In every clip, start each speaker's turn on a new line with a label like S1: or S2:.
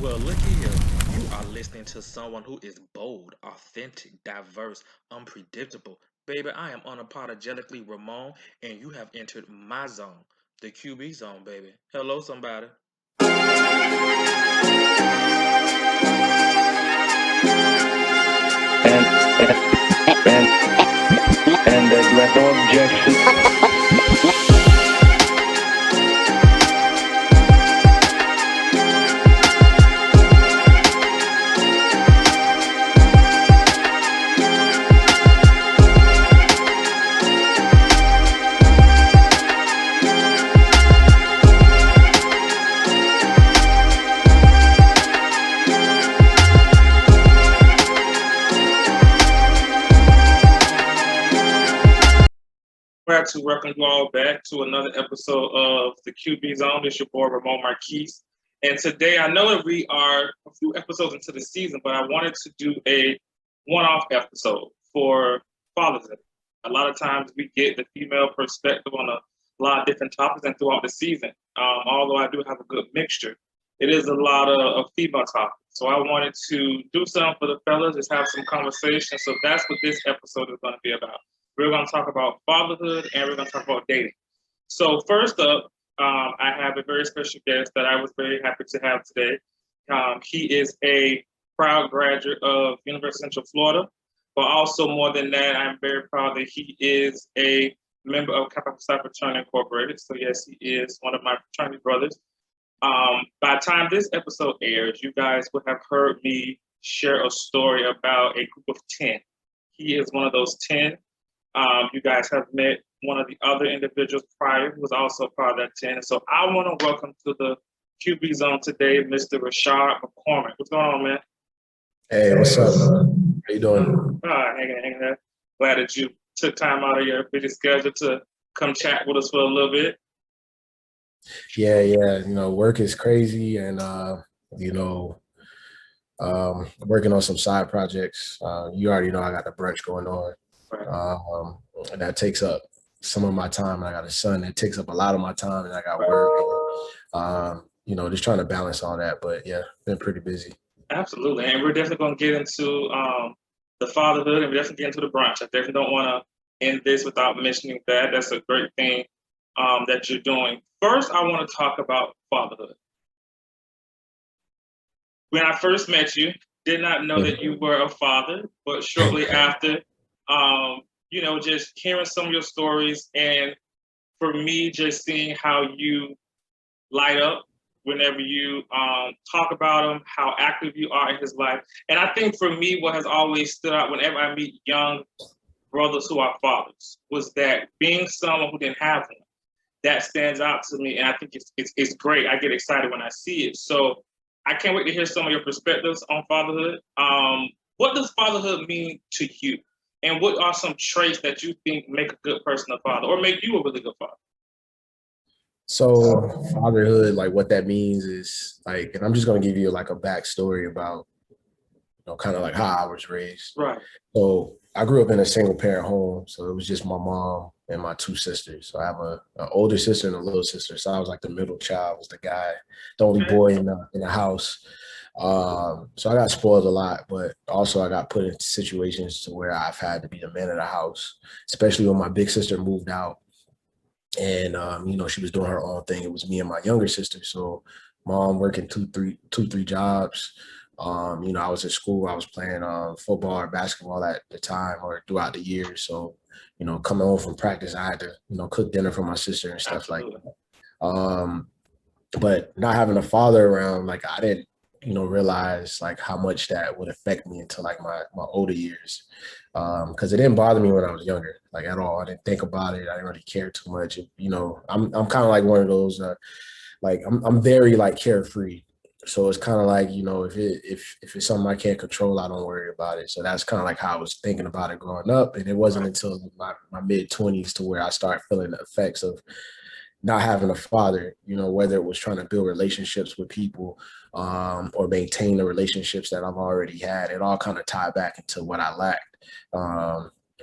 S1: Well, look here. You are listening to someone who is bold, authentic, diverse, unpredictable. Baby, I am unapologetically Ramon, and you have entered my zone, the QB zone, baby. Hello, somebody.
S2: and and and there's no objection.
S1: Glad to welcome you all back to another episode of the QB Zone. It's your boy Ramon Marquise. And today, I know that we are a few episodes into the season, but I wanted to do a one-off episode for Father's Day. A lot of times we get the female perspective on a lot of different topics and throughout the season. Although I do have a good mixture, it is a lot of female topics. So I wanted to do something for the fellas, just have some conversation. So that's what this episode is going to be about. We're going to talk about fatherhood and we're going to talk about dating. So first up, I have a very special guest that I was very happy to have today. He is a proud graduate of University of Central Florida, but also more than that, I'm very proud that he is a member of Kappa Psi Fraternity Incorporated. So yes, he is one of my fraternity brothers. By the time this episode airs, you guys will have heard me share a story about a group of 10. He is one of those 10. You guys have met one of the other individuals prior who was also part of that 10. So I want to welcome to the QB Zone today, Mr. Rashard McCormack. What's going on, man?
S3: Hey, what's up, man? How you doing?
S1: Hanging there. Glad that you took time out of your busy schedule to come chat with us for a little bit.
S3: Yeah. Work is crazy, and working on some side projects. You already know I got the brunch going on, and that takes up some of my time. And I got a son that takes up a lot of my time, and I got work. Just trying to balance all that. But yeah, been pretty busy.
S1: Absolutely, and we're definitely going to get into the fatherhood, and we're definitely get into the brunch. I definitely don't want to end this without mentioning that. That's a great thing that you're doing. First, I want to talk about fatherhood. When I first met you, did not know that you were a father, but shortly after, just hearing some of your stories, and for me, just seeing how you light up whenever you talk about him, how active you are in his life. And I think for me, what has always stood out whenever I meet young brothers who are fathers was that being someone who didn't have one, that stands out to me. And I think it's great. I get excited when I see it. So I can't wait to hear some of your perspectives on fatherhood. What does fatherhood mean to you? And what are some traits that you think make a good person a father or make you a really good father?
S3: So fatherhood, like what that means is like, and I'm just gonna give you like a backstory about, kind of like how I was raised.
S1: Right.
S3: So I grew up in a single parent home, so it was just my mom and my two sisters. So I have an older sister and a little sister. So I was like the middle child, was the guy, the only boy in the house. So I got spoiled a lot, but also I got put into situations to where I've had to be the man of the house, especially when my big sister moved out. And she was doing her own thing. It was me and my younger sister. So mom working two, three jobs. I was at school. I was playing football or basketball at the time or throughout the year. So, coming home from practice, I had to, cook dinner for my sister and stuff like that. But not having a father around, like I didn't, realize like how much that would affect me until like my older years. Because it didn't bother me when I was younger, like at all. I didn't think about it. I didn't really care too much. I'm kind of like one of those, like I'm very like carefree. So it's kind of like, if it's something I can't control, I don't worry about it. So that's kind of like how I was thinking about it growing up. And it wasn't until my mid-20s to where I started feeling the effects of not having a father, whether it was trying to build relationships with people or maintain the relationships that I've already had. It all kind of tied back into what I lacked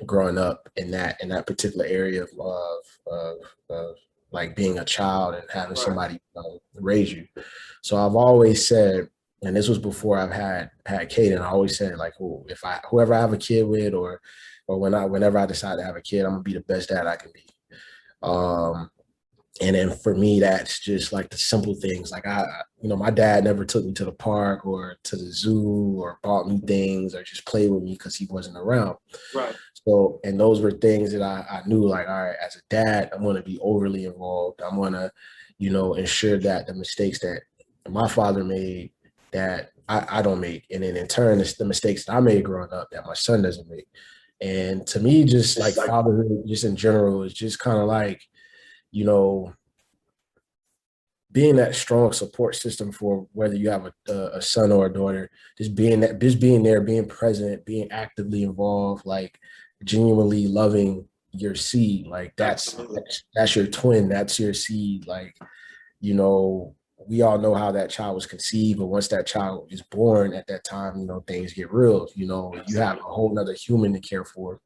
S3: growing up in that particular area of like being a child and having somebody raise you. So I've always said, And this was before I've had Kaden. I always said like, oh, whoever I have a kid with, or whenever I decide to have a kid, I'm gonna be the best dad I can be. Um, and then for me, that's just like the simple things. Like my dad never took me to the park or to the zoo or bought me things or just played with me because he wasn't around.
S1: Right.
S3: So, and those were things that I knew, like, all right, as a dad, I'm going to be overly involved. I'm going to, ensure that the mistakes that my father made, that I don't make. And then in turn, it's the mistakes that I made growing up that my son doesn't make. And to me, just like fatherhood, just in general, is just kind of like, you know, being that strong support system for whether you have a son or a daughter, just being there, being present, being actively involved, like genuinely loving your seed. Like that's your twin, that's your seed. Like, we all know how that child was conceived, but once that child is born at that time, things get real. You have a whole nother human to care for.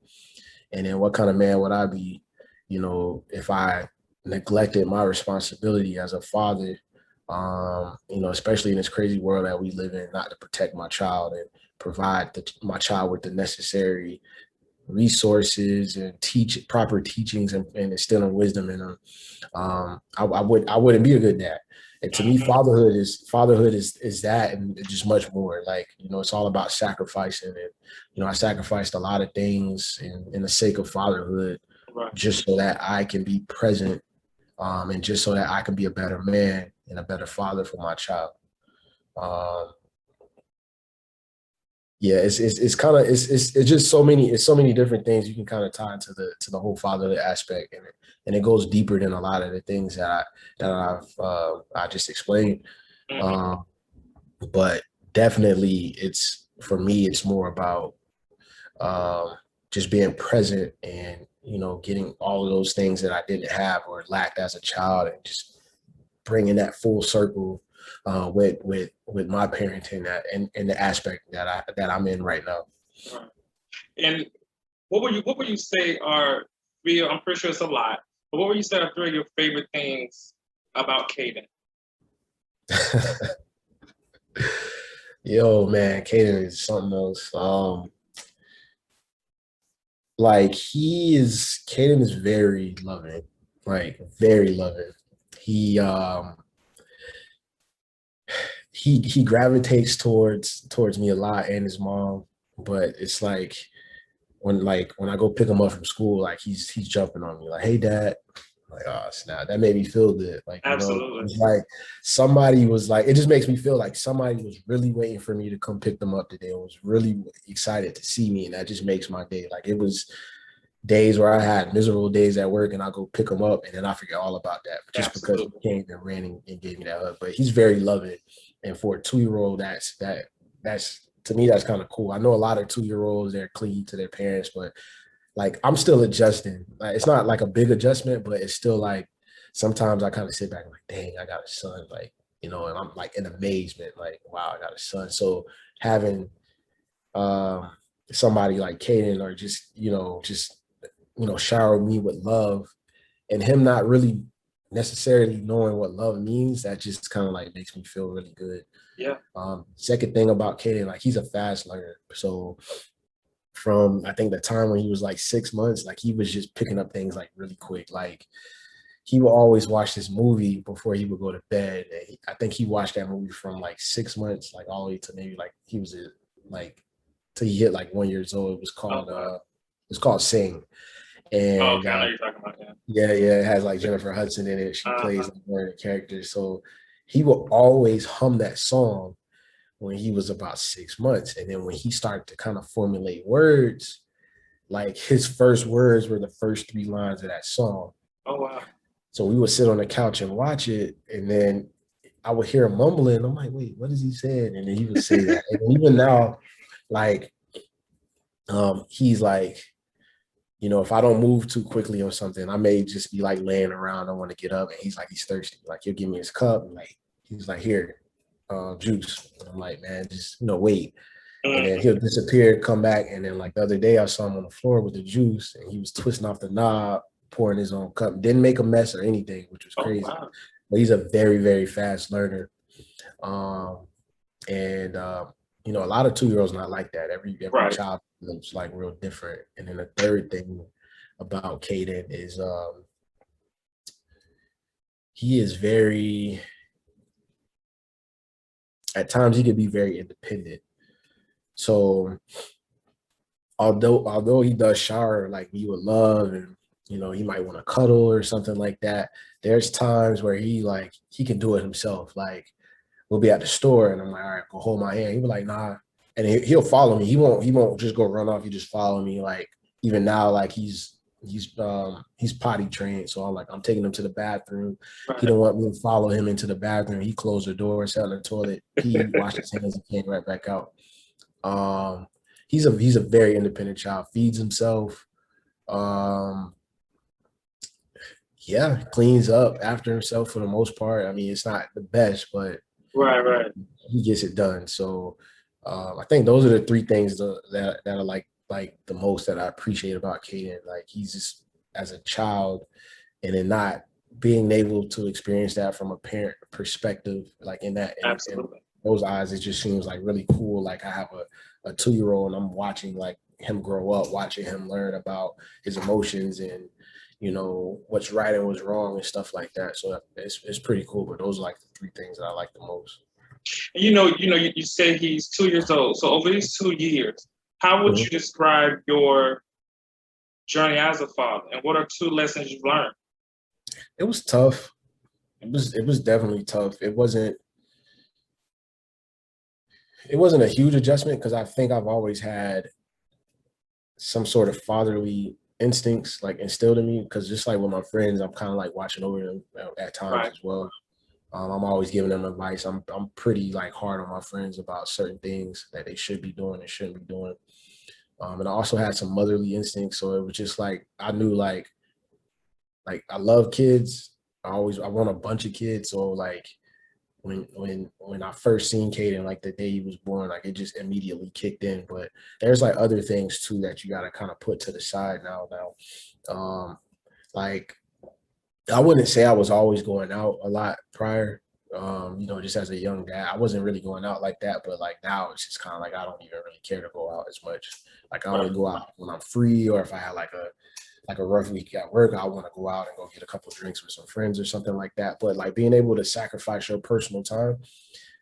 S3: And then what kind of man would I be, if I neglected my responsibility as a father, especially in this crazy world that we live in, not to protect my child and provide my child with the necessary resources and proper teachings and instilling wisdom in them. I wouldn't be a good dad. And to me, fatherhood is that, and just much more. Like, it's all about sacrificing. And I sacrificed a lot of things in the sake of fatherhood, just so that I can be present, and just so that I can be a better man and a better father for my child. Yeah, it's kind of it's just so many different things you can kind of tie into the whole fatherhood aspect, and it goes deeper than a lot of the things that I just explained. But definitely, for me, it's more about just being present and getting all of those things that I didn't have or lacked as a child, and just bringing that full circle with my parenting, that and the aspect that I'm in right now.
S1: Right. And what would you say are three? I'm pretty sure it's a lot, but what would you say are three of your favorite things about Kaden?
S3: Yo, man, Kaden is something else. Like Kaden is very loving, like very loving. He he gravitates towards me a lot and his mom, but it's like when I go pick him up from school, like he's jumping on me like, "Hey, Dad." I'm like, oh snap, that made me feel good. Like,
S1: Absolutely.
S3: It's like somebody was like, it just makes me feel like somebody was really waiting for me to come pick them up today and was really excited to see me, and that just makes my day. Like, it was days where I had miserable days at work, and I go pick him up, and then I forget all about that just because he came and ran and gave me that hug. But he's very loving, and for a 2-year-old, that's to me, that's kind of cool. I know a lot of 2-year-olds, they're clingy to their parents, but like, I'm still adjusting. Like, it's not like a big adjustment, but it's still like sometimes I kind of sit back and like, dang, I got a son, like, and I'm like in amazement, like, wow, I got a son. So having somebody like Kaden, or just shower me with love, and him not really necessarily knowing what love means, that just kind of like makes me feel really good.
S1: Yeah.
S3: Second thing about Kaden, like, he's a fast learner. So from, I think, the time when he was like 6 months, like, he was just picking up things like really quick. Like, he would always watch this movie before he would go to bed. And I think he watched that movie from like 6 months, like all the way to maybe like he was like till he hit like 1 year old. It was called Sing. And
S1: I know you're talking about that.
S3: Yeah, it has like Jennifer Hudson in it. She plays like one of the characters. So he will always hum that song when he was about 6 months. And then when he started to kind of formulate words, like, his first words were the first 3 lines of that song.
S1: Oh, wow.
S3: So we would sit on the couch and watch it, and then I would hear him mumbling. I'm like, wait, what is he saying? And then he would say that. And even now, like, he's like, if I don't move too quickly on something, I may just be like laying around. I want to get up, and he's thirsty. Like, he'll give me his cup, and like, he's like, here, juice. And I'm like, man, just wait. And then he'll disappear, come back, and then like the other day, I saw him on the floor with the juice, and he was twisting off the knob, pouring his own cup. Didn't make a mess or anything, which was crazy.
S1: Oh, wow.
S3: But he's a very, very fast learner. And you know, a lot of 2-year-olds not like that. Every
S1: Right.
S3: child looks like real different. And then the third thing about Caden is he is very, at times he can be very independent. So although he does shower like you would love, and you know, he might want to cuddle or something like that, there's times where he can do it himself. Like we'll be at the store and I'm like, all right, go hold my hand. He'll be like, nah. And he'll follow me. He won't just go run off. He just follow me. Like even now, like he's potty trained. So I'm taking him to the bathroom. He
S1: Right.
S3: don't want me to follow him into the bathroom. He closed the door, sat in the toilet, he washed his hands and came right back out. Um he's a very independent child, feeds himself. Um yeah, cleans up after himself for the most part. I mean, it's not the best, but
S1: Right. Right.
S3: he gets it done. So I think those are the three things that are like the most that I appreciate about Caden. Like he's just as a child, and then not being able to experience that from a parent perspective, like in
S1: Absolutely.
S3: those eyes, it just seems like really cool. Like I have a 2-year-old and I'm watching like him grow up, watching him learn about his emotions and you know what's right and what's wrong and stuff like that. So it's pretty cool. But those are like the three things that I like the most.
S1: And you say he's 2 years old. So over these 2 years, how would
S3: Mhm.
S1: you describe your journey as a father? And what are two lessons you've learned?
S3: It was tough. It was definitely tough. It wasn't a huge adjustment because I think I've always had some sort of fatherly instincts like instilled in me. Because just like with my friends, I'm kind of like watching over them at times
S1: Right.
S3: as well. I'm always giving them advice. I'm pretty like hard on my friends about certain things that they should be doing and shouldn't be doing. And I also had some motherly instincts, so it was just like I knew like I love kids. I want a bunch of kids, so like when I first seen Caden, like the day he was born, like it just immediately kicked in. But there's like other things too that you got to kind of put to the side now. Like I wouldn't say I was always going out a lot prior. You know, just as a young dad, I wasn't really going out like that. But like now, it's just kind of like I don't even really care to go out as much. Like I
S1: Right.
S3: only go out when I'm free, or if I had like a rough week at work, I want to go out and go get a couple of drinks with some friends or something like that. But like being able to sacrifice your personal time,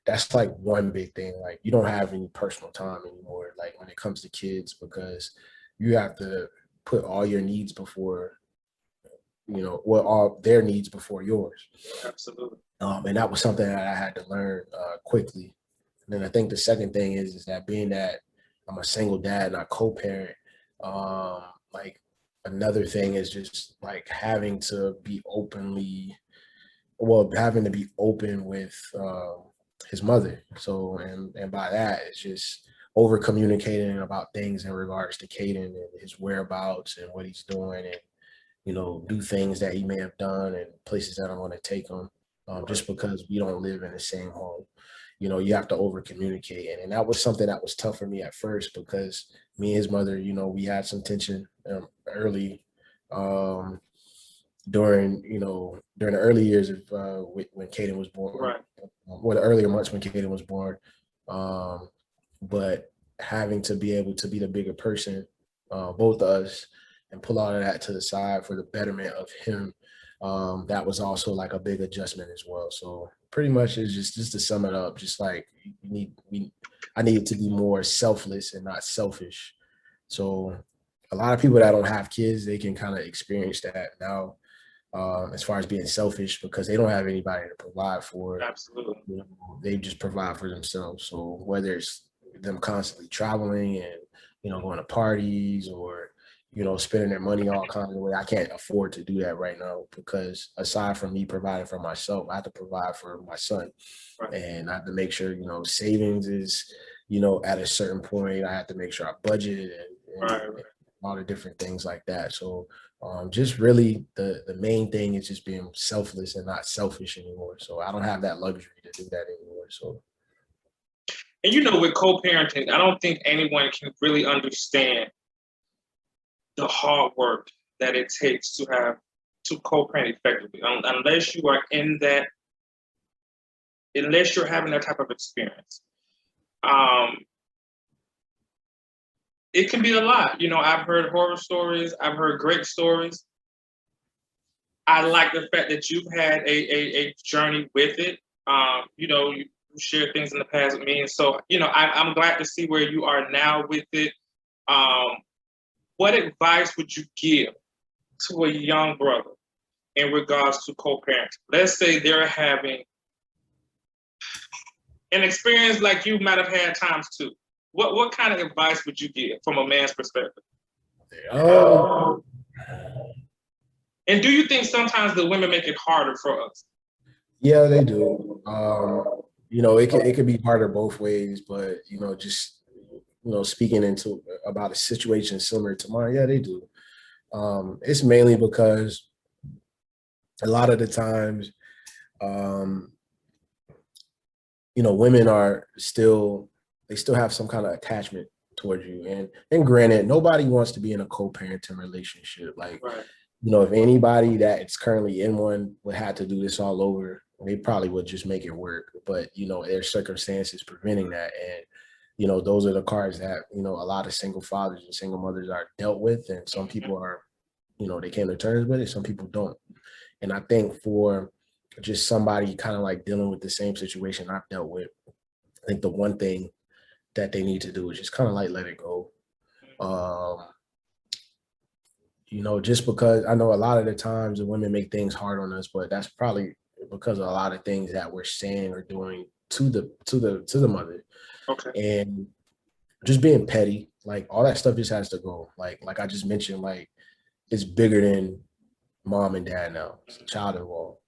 S3: that's like one big thing. Like you don't have any personal time anymore, like when it comes to kids, because you have to put all your needs before, you know, well, all their needs before yours.
S1: Absolutely.
S3: And that was something that I had to learn quickly. And then I think the second thing is that being that I'm a single dad and I co-parent, like another thing is just like having to be open with his mother. So and by that it's just over communicating about things in regards to Caden and his whereabouts and what he's doing, and you know, do things that he may have done and places that I want to take him,
S1: Right.
S3: just because we don't live in the same home. You know, you have to over communicate. And that was something that was tough for me at first because me and his mother, you know, we had some tension early um, during the early years of when Caden was born,
S1: Right.
S3: or the earlier months when Caden was born. Um, but having to be able to be the bigger person, both of us, and pull all of that to the side for the betterment of him, that was also like a big adjustment as well. So pretty much is just to sum it up, just like I needed to be more selfless and not selfish. So a lot of people that don't have kids, they can kind of experience that now, as far as being selfish because they don't have anybody to provide for.
S1: Absolutely.
S3: You know, they just provide for themselves. So whether it's them constantly traveling and going to parties, or spending their money all kinds of way, I can't afford to do that right now because aside from me providing for myself, I have to provide for my son,
S1: Right.
S3: and I have to make sure savings is at a certain point. I have to make sure I budget
S1: Right.
S3: and all the different things like that. So just really the main thing is just being selfless and not selfish anymore. So I don't have that luxury to do that anymore. So
S1: And with co-parenting, I don't think anyone can really understand the hard work that it takes to co-parent effectively, unless you are in that, unless you're having that type of experience. It can be a lot. You know, I've heard horror stories. I've heard great stories. I like the fact that you've had a journey with it. You know, you shared things in the past with me. And so, you know, I'm glad to see where you are now with it. What advice would you give to a young brother in regards to co-parenting? Let's say they're having an experience like you might have had times two. What kind of advice would you give from a man's perspective? And do you think sometimes the women make it harder for us?
S3: Yeah, they do. You know, it could be harder both ways, but you know, just speaking into about a situation similar to mine, yeah, they do. It's mainly because a lot of the times, you know, women are still have some kind of attachment towards you, and granted, nobody wants to be in a co-parenting relationship. Like,
S1: Right.
S3: you know, if anybody that is currently in one would have to do this all over, they probably would just make it work. But, you know, there's circumstances preventing that. And, you know, those are the cards that, you know, a lot of single fathers and single mothers are dealt with. And some people are, you know, they came to terms with it. Some people don't. And I think for just somebody kind of like dealing with the same situation I've dealt with, I think the one thing that they need to do is just kind of like let it go. You know, just because I know a lot of the times the women make things hard on us, but that's probably because of a lot of things that we're saying or doing to the mother.
S1: Okay.
S3: And just being petty, like all that stuff just has to go. Like I just mentioned, like it's bigger than mom and dad now. It's a child involved.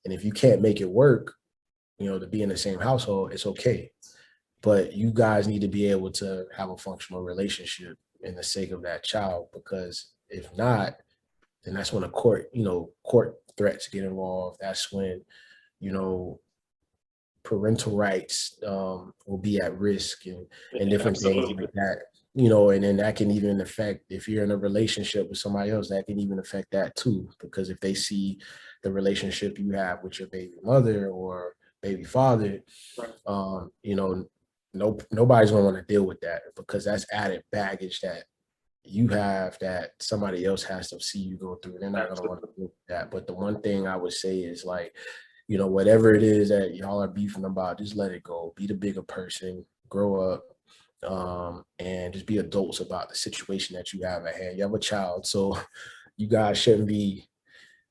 S3: And if you can't make it work, you know, to be in the same household, it's okay. But you guys need to be able to have a functional relationship in the sake of that child, because if not, then that's when court threats get involved. That's when, you know, parental rights will be at risk, and different things like that. You know, and then that can even affect, if you're in a relationship with somebody else, that can even affect that too. Because if they see the relationship you have with your baby mother or baby father, you know, nobody's gonna want to deal with that, because that's added baggage that you have that somebody else has to see you go through. They're not going to want to do that. But the one thing I would say is, like, you know, whatever it is that y'all are beefing about, just let it go. Be the bigger person, grow up, and just be adults about the situation that you have at hand. You have a child, so you guys shouldn't be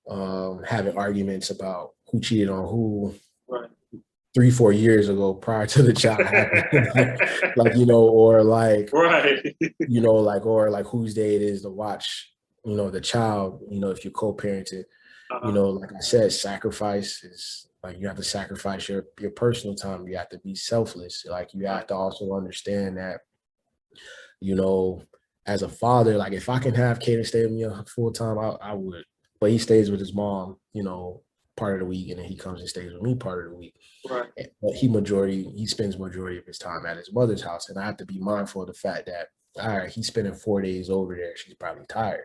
S3: having arguments about who cheated on who.
S1: Right.
S3: 3-4 years ago prior to the child happening. Like, you know, or like,
S1: right.
S3: you know, like, or like whose day it is to watch, you know, the child, you know, if you're co-parenting, you know, like I said, sacrifice is like, you have to sacrifice your personal time. You have to be selfless. Like, you have to also understand that, you know, as a father, like if I can have Kaden stay with me full time, I would. But he stays with his mom, you know, part of the week, and then he comes and stays with me part of the week.
S1: Right.
S3: But he spends majority of his time at his mother's house, and I have to be mindful of the fact that, all right, he's spending 4 days over there. She's probably tired.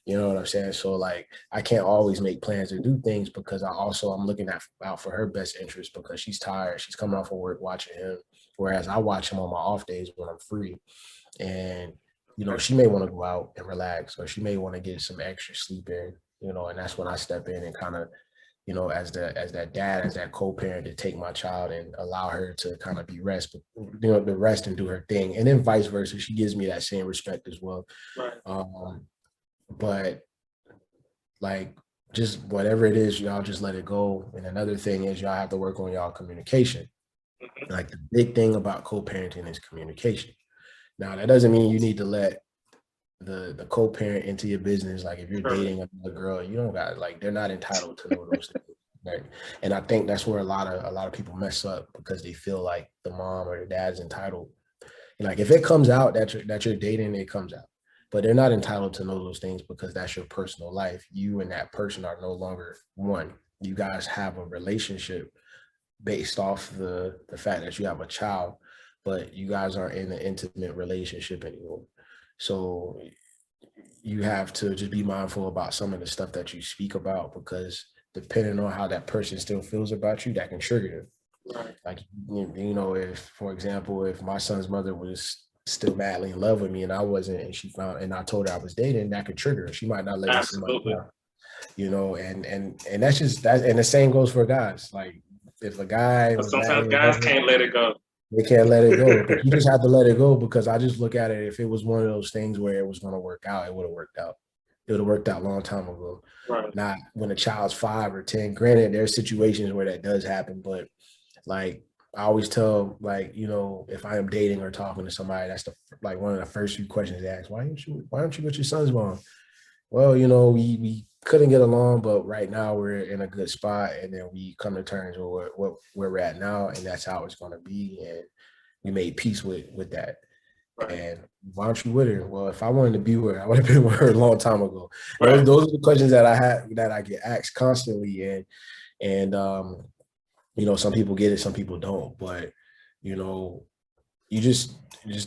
S3: You know what I'm saying? So like, I can't always make plans to do things, because I'm looking out for her best interest, because she's tired. She's coming off of work watching him, whereas I watch him on my off days when I'm free. And, you know, she may want to go out and relax, or she may want to get some extra sleep in, you know, and that's when I step in and kind of, you know, as that dad, as that co-parent, to take my child and allow her to kind of rest and do her thing. And then vice versa. She gives me that same respect as well.
S1: Right.
S3: But like, just whatever it is, y'all just let it go. And another thing is, y'all have to work on y'all communication. Like, the big thing about co-parenting is communication. Now, that doesn't mean you need to let the co-parent into your business. Like, if you're dating another girl, you don't got, like, they're not entitled to know those things, right? And I think that's where a lot of people mess up, because they feel like the mom or the dad's entitled. And like, if it comes out that you're dating, it comes out. But they're not entitled to know those things, because that's your personal life. You and that person are no longer one. You guys have a relationship based off the fact that you have a child, but you guys aren't in an intimate relationship anymore. So you have to just be mindful about some of the stuff that you speak about, because depending on how that person still feels about you, that can trigger them.
S1: Right.
S3: Like, you know, if, for example, if my son's mother was still madly in love with me and I wasn't, and she found, and I told her I was dating, that could trigger her. She might not let me see my
S1: Absolutely.
S3: child, you know, and that's just that. And the same goes for guys. Like, if a guy
S1: But
S3: was
S1: sometimes
S3: madly in love
S1: guys
S3: with
S1: can't
S3: me,
S1: let it go.
S3: they can't let it go. But you just have to let it go, because I just look at it. If it was one of those things where it was going to work out, it would have worked out. It would have worked out a long time ago.
S1: Right.
S3: Not when a child's 5 or 10. Granted, there's situations where that does happen, but like, I always tell, like, you know, if I am dating or talking to somebody, that's like one of the first few questions they ask. Why don't you with your son's mom? Well, you know, we couldn't get along, but right now we're in a good spot, and then we come to terms with where we're at now, and that's how it's going to be, and we made peace with that.
S1: Right.
S3: And why aren't you with her? Well, if I wanted to be with her, I would have been with her a long time ago.
S1: Right.
S3: Those are the questions that I get asked constantly, and you know, some people get it, some people don't, but you know, you just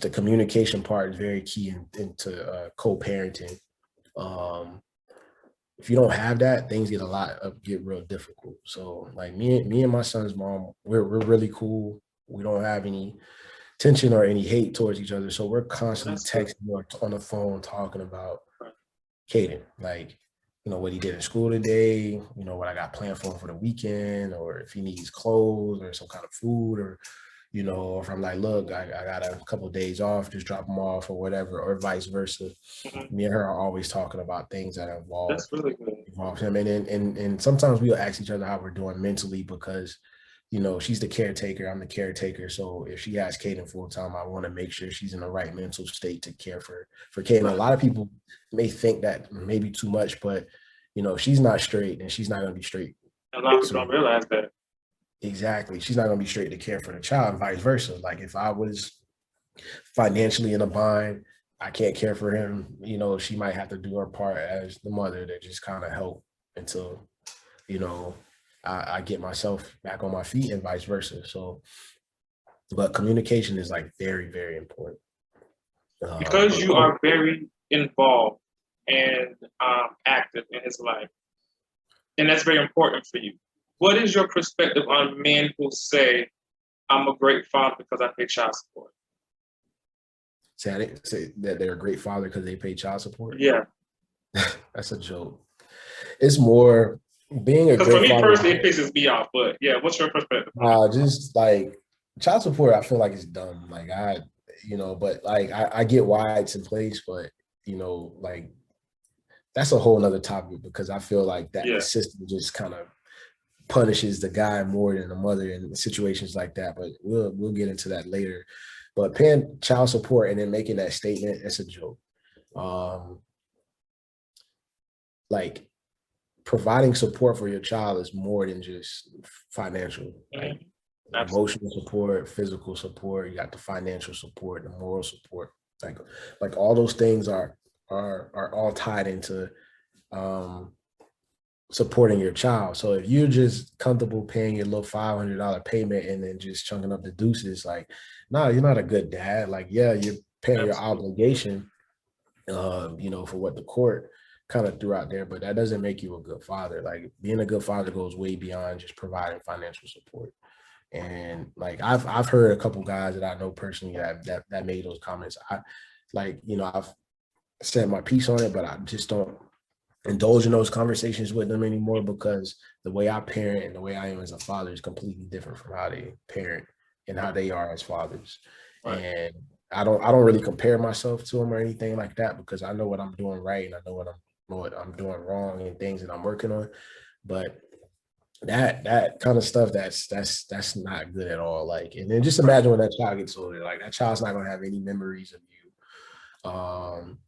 S3: the communication part is very key into co-parenting. If you don't have that, things get real difficult. So like me and my son's mom, we're really cool. We don't have any tension or any hate towards each other. So we're constantly
S1: That's good.
S3: texting or on the phone talking about
S1: Right.
S3: Caden, like, you know, what he did in school today, you know, what I got planned for the weekend, or if he needs clothes or some kind of food, or, you know, if I'm like, look, I got a couple of days off, just drop him off or whatever, or vice versa.
S1: Mhm.
S3: Me and her are always talking about things that
S1: That's really good.
S3: involve him. And sometimes we'll ask each other how we're doing mentally, because, you know, she's the caretaker, I'm the caretaker. So if she has Caden full time, I want to make sure she's in the right mental state to care for Caden.
S1: Right.
S3: A lot of people may think that maybe too much, but you know, she's not straight, and she's not going to be straight.
S1: A lot of people
S3: So
S1: don't realize that.
S3: exactly, she's not going to be straight to care for the child, and vice versa. Like, if I was financially in a bind, I can't care for him, you know, she might have to do her part as the mother to just kind of help until, you know, I get myself back on my feet, and vice versa. So, but communication is like very, very important.
S1: Because
S3: But
S1: you are very involved and active in his life, and that's very important for you. What is your perspective on men who say, I'm a great father because I pay child support?
S3: say that they're a great father because they pay child support.
S1: Yeah.
S3: That's a joke. It's more being a
S1: Because for
S3: great
S1: me
S3: father.
S1: personally, it pisses me off. But yeah, what's your perspective on it?
S3: Just like child support, I feel like it's dumb. Like, you know, but like I get why it's in place, but you know, like that's a whole nother topic, because I feel like that
S1: Yeah.
S3: system just kind of punishes the guy more than the mother in situations like that. But we'll get into that later. But paying child support and then making that statement, it's a joke. Like, providing support for your child is more than just financial. Like, emotional support, physical support, you got the financial support, the moral support. Like all those things are all tied into supporting your child. So if you're just comfortable paying your little $500 payment and then just chunking up the deuces, like, no, you're not a good dad. Like, yeah, you're paying your obligation, you know, for what the court kind of threw out there, but that doesn't make you a good father. Like, being a good father goes way beyond just providing financial support. And like, I've heard a couple guys that I know personally that made those comments. You know, I've said my piece on it, but I just don't indulge in those conversations with them anymore, because the way I parent and the way I am as a father is completely different from how they parent and how they are as fathers.
S1: Right.
S3: And I don't really compare myself to them or anything like that, because I know what I'm doing right and I know what I'm doing wrong and things that I'm working on. But that kind of stuff, that's not good at all. Like, and then just imagine when that child gets older, like, that child's not gonna have any memories of you.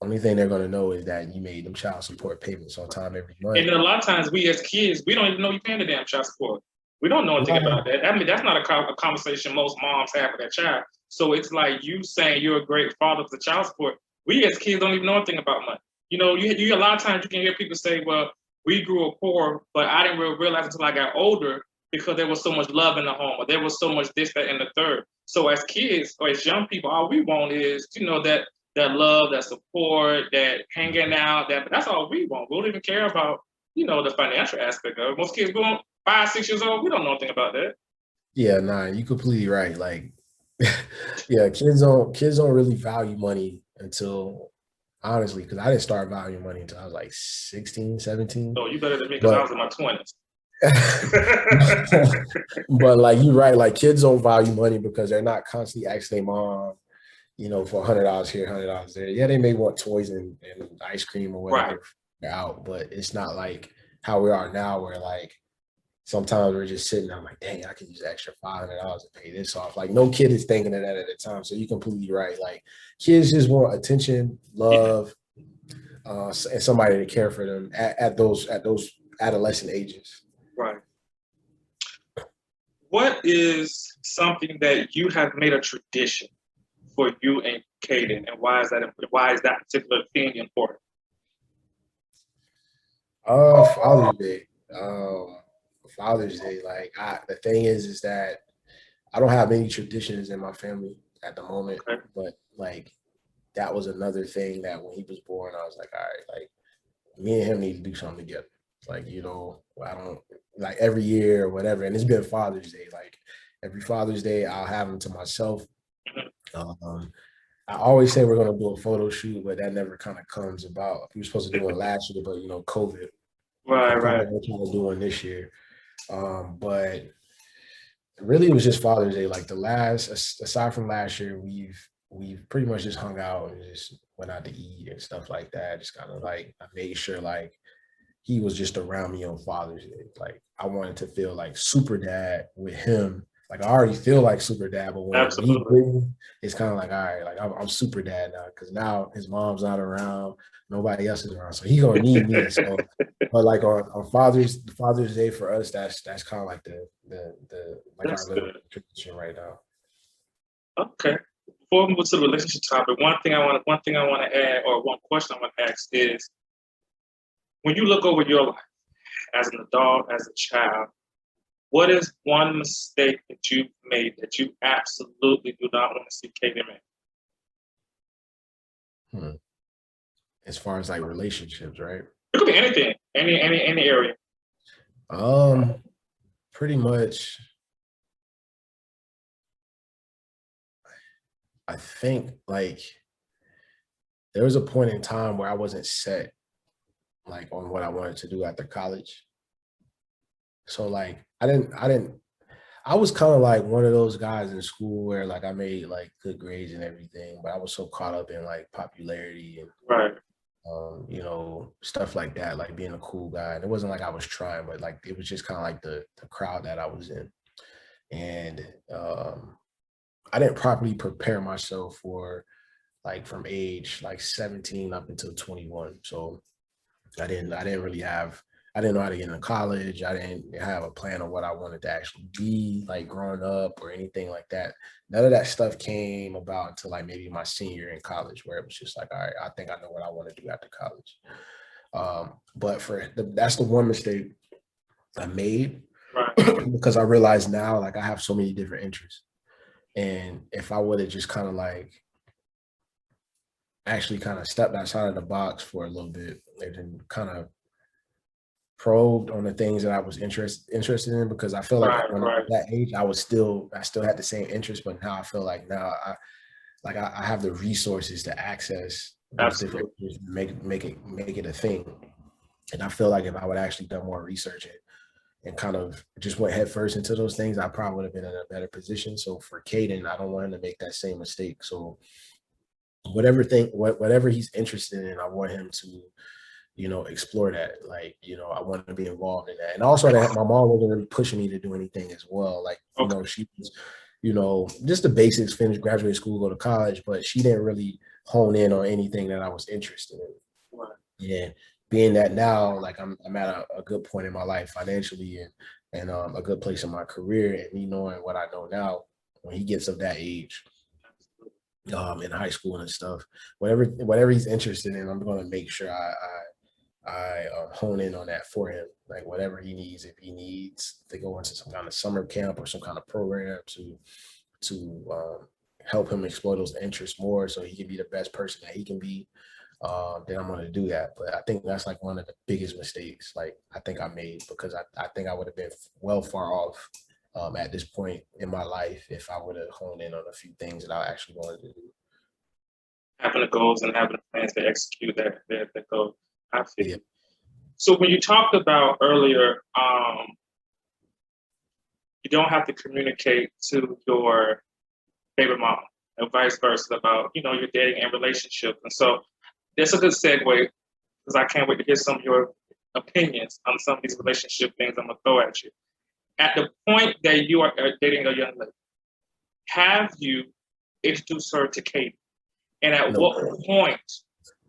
S3: Only thing they're gonna know is that you made them child support payments on time every month.
S1: And a lot of times we as kids, we don't even know you're paying the damn child support. We don't know anything about that. I mean, that's not a conversation most moms have with their child. So it's like you saying you're a great father for the child support. We as kids don't even know anything about money. You know, you a lot of times you can hear people say, well, we grew up poor, but I didn't really realize until I got older, because there was so much love in the home, or there was so much this, that, and the third. So as kids or as young people, all we want is, you know, that love, that support, that hanging out, that's all we want. We don't even care about, you know, the financial aspect of it. Most kids going 5, 6 years old, we don't know anything about that.
S3: Yeah, nah, you completely right. Like, yeah, kids don't really value money until honestly, because I didn't start valuing money until I was like 16, 17.
S1: So you better than me because I
S3: But
S1: was in my 20s.
S3: but like you're right, like kids don't value money because they're not constantly asking their mom, for $100 here, $100 there. Yeah, they may want toys and ice cream or
S1: Right.
S3: whatever they're out, but it's not like how we are now where like sometimes we're just sitting there, I'm like, dang, I could use extra $500 to pay this off. Like no kid is thinking of that at the time. So you're completely right. Like kids just want attention,
S1: Yeah.
S3: love, and somebody to care for them at those adolescent ages.
S1: Right. What is something that you have made a tradition for you and Kaden, and why is that important? Why is that particular thing important?
S3: Father's Day. Father's Day. Like the thing is that I don't have any traditions in my family at the moment,
S1: Okay.
S3: but like that was another thing that when he was born, I was like, all right, like me and him need to do something together. Like, I don't like every year or whatever. And it's been Father's Day. Like every Father's Day, I'll have him to myself. Um, I always say we're gonna do a photo shoot, but that never kind of comes about. We were supposed to do it last year, but COVID.
S1: Right,
S3: I'm
S1: right.
S3: probably trying to do one this year. But really it was just Father's Day. Like aside from last year, we've pretty much just hung out and just went out to eat and stuff like that. Just kind of like I made sure like he was just around me on Father's Day. Like I wanted to feel like super dad with him. Like I already feel like super dad, but when he's
S1: Absolutely.
S3: with me, it's kind of like, all right, like I'm super dad now because now his mom's not around, nobody else is around, so he's gonna need me. So, but like on Father's Day for us, that's kind of like the like our
S1: That's
S3: little
S1: good.
S3: tradition right now.
S1: Okay. Before we move to the relationship topic, one thing I want to add, or one question I want to ask is, when you look over your life as an adult, as a child, what is one mistake that you've made that you absolutely do not want to see Kaden make?
S3: Hmm. As far as like relationships, right?
S1: It could be anything, any area.
S3: Um, Pretty much. I think like there was a point in time where I wasn't set like on what I wanted to do after college. So like I was kind of like one of those guys in school where like I made like good grades and everything, but I was so caught up in like popularity and
S1: Right.
S3: stuff like that, like being a cool guy. And it wasn't like I was trying, but like it was just kind of like the crowd that I was in. And I didn't properly prepare myself for like from age like 17 up until 21. So I didn't really have I didn't know how to get into college. I didn't have a plan of what I wanted to actually be like growing up or anything like that. None of that stuff came about until like maybe my senior year in college, where it was just like, all right, I think I know what I want to do after college. But that's the one mistake I made
S1: Right.
S3: because I realize now like I have so many different interests. And if I would have just kind of like actually kind of stepped outside of the box for a little bit and then kind of probed on the things that I was interested in, because I feel like
S1: Right.
S3: when I was
S1: Right.
S3: that age, I still had the same interest, but now I feel like now I have the resources to access those different
S1: Absolutely.
S3: interests and make it a thing. And I feel like if I would actually done more research and kind of just went head first into those things, I probably would have been in a better position. So for Caden, I don't want him to make that same mistake. So whatever he's interested in, I want him to explore that. Like, I want to be involved in that. And also that my mom wasn't really pushing me to do anything as well. Like,
S1: Okay.
S3: she was, just the basics, finish, graduate school, go to college, but she didn't really hone in on anything that I was interested in.
S1: Right.
S3: Yeah. Being that now, like I'm at a good point in my life financially and a good place in my career, and me knowing what I know now, when he gets of that age, in high school and stuff, whatever he's interested in, I'm going to make sure I hone in on that for him. Like whatever he needs, if he needs to go into some kind of summer camp or some kind of program to help him explore those interests more, so he can be the best person that he can be, then I'm going to do that. But I think that's like one of the biggest mistakes like I think I made, because I think I would have been well far off at this point in my life if I were to hone in on a few things that I actually wanted to do.
S1: Having the goals and having the plans to execute that goal. I feel.
S3: Yeah.
S1: So when you talked about earlier, you don't have to communicate to your baby mom and vice versa about, your dating and relationship. And so that's a good segue because I can't wait to hear some of your opinions on some of these relationship things I'm gonna throw at you. At the point that you are dating a young lady, have you introduced her to Katie? And at
S3: No.
S1: what point?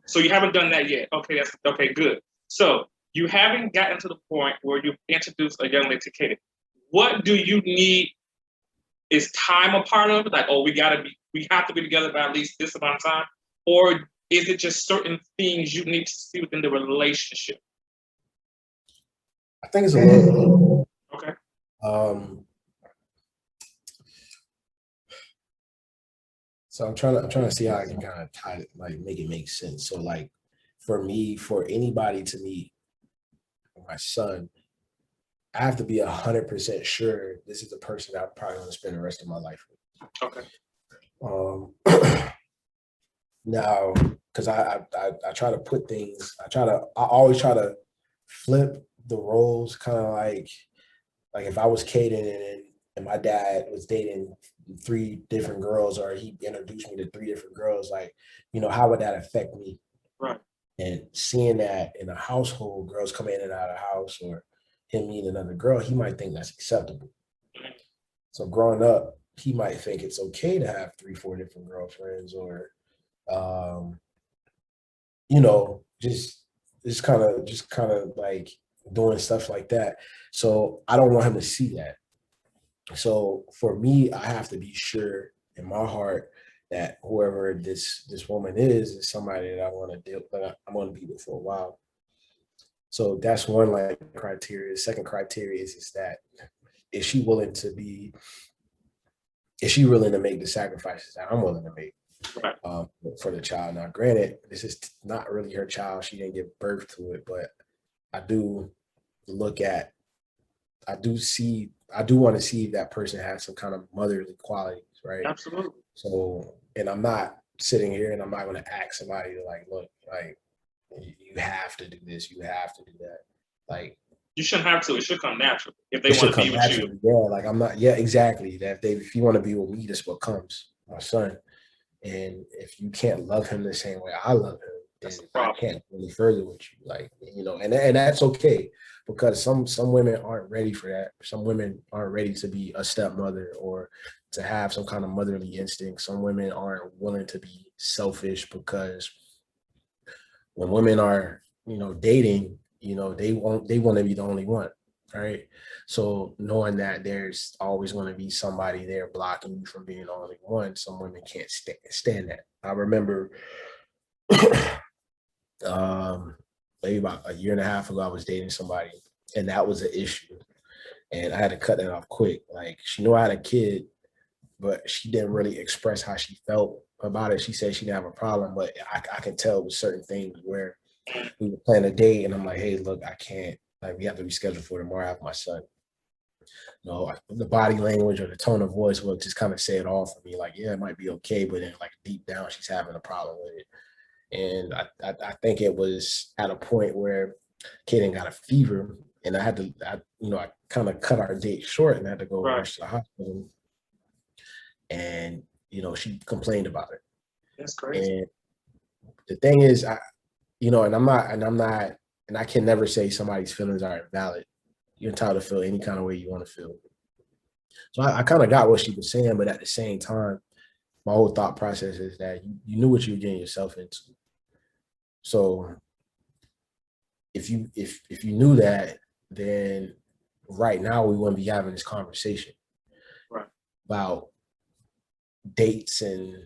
S1: So you haven't done that yet. Okay, that's okay, good. So you haven't gotten to the point where you've introduced a young lady to Katie. What do you need? Is time a part of it? Like, we have to be together by at least this amount of time? Or is it just certain things you need to see within the relationship?
S3: I think it's a little.
S1: Okay.
S3: So I'm trying to see how I can kind of tie it, like make it make sense. So like for me, for anybody to meet my son, I have to be 100% sure this is the person that I'm probably going to spend the rest of my life with.
S1: Okay.
S3: Now, because I try to put things, I always try to flip the roles, kind of like if I was Caden and my dad was dating 3 different girls, or he introduced me to 3 different girls, like, how would that affect me?
S1: Right.
S3: And seeing that in a household, girls come in and out of the house, or him meeting another girl, he might think that's acceptable. So growing up, he might think it's okay to have 3, 4 different girlfriends, or, just kind of like doing stuff like that. So I don't want him to see that. So for me, I have to be sure in my heart that whoever this woman is somebody that I want to deal, that I'm going to be with for a while. So that's one like criteria. The second criteria is that is she willing to make the sacrifices that I'm willing to make for the child? Now, granted, this is not really her child. She didn't give birth to it, but I do want to see if that person has some kind of motherly qualities, right?
S1: Absolutely.
S3: So, and I'm not sitting here and I'm not going to ask somebody to like, look, like, you have to do this, you have to do that. Like,
S1: you shouldn't have to. It should come naturally if they want to be with you.
S3: Yeah, like I'm not. Yeah, exactly. That if you want to be with me, that's what comes, my son. And if you can't love him the same way I love him, then I can't go any further with you. Like, and that's okay, because some women aren't ready for that. Some women aren't ready to be a stepmother or to have some kind of motherly instinct. Some women aren't willing to be selfish, because when women are, dating, they want to be the only one, right? So knowing that there's always going to be somebody there blocking you from being the only one, some women can't stand that. I remember maybe about a year and a half ago, I was dating somebody, and that was an issue, and I had to cut that off quick. Like, she knew I had a kid, but she didn't really express how she felt about it. She said she didn't have a problem, but I can tell with certain things where we were planning a date, and I'm like, hey, look, I can't. Like, we have to reschedule for tomorrow. I have my son. The body language or the tone of voice will just kind of say it all for me. Like, yeah, it might be okay, but then like deep down, she's having a problem with it. And I think it was at a point where Kaden got a fever, and I had to, I kind of cut our date short, and I had to go rush to the hospital. And she complained about it.
S1: That's crazy.
S3: And the thing is, and I can never say somebody's feelings are invalid. You're entitled to feel any kind of way you want to feel. So I kind of got what she was saying, but at the same time, my whole thought process is that you knew what you were getting yourself into. So if you knew that, then right now we wouldn't be having this conversation about dates and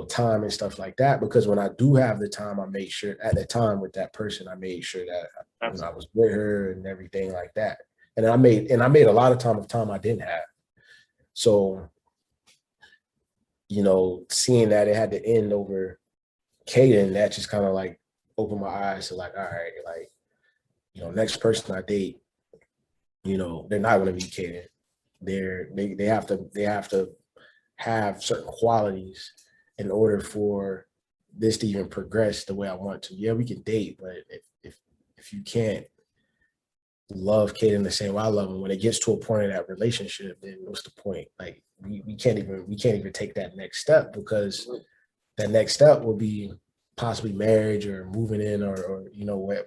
S3: time and stuff like that. Because when I do have the time, I make sure at the time with that person, I made sure that I was with her and everything like that. And I made a lot of time I didn't have. So, seeing that it had to end over Kaden, that just kind of like opened my eyes to like, all right, like, next person I date, they're not going to be Kaden. they have to have certain qualities in order for this to even progress the way I want to. Yeah, we can date, but if you can't love Kaden the same way I love him, when it gets to a point of that relationship, then what's the point? Like we can't even take that next step, because that next step will be possibly marriage or moving in, or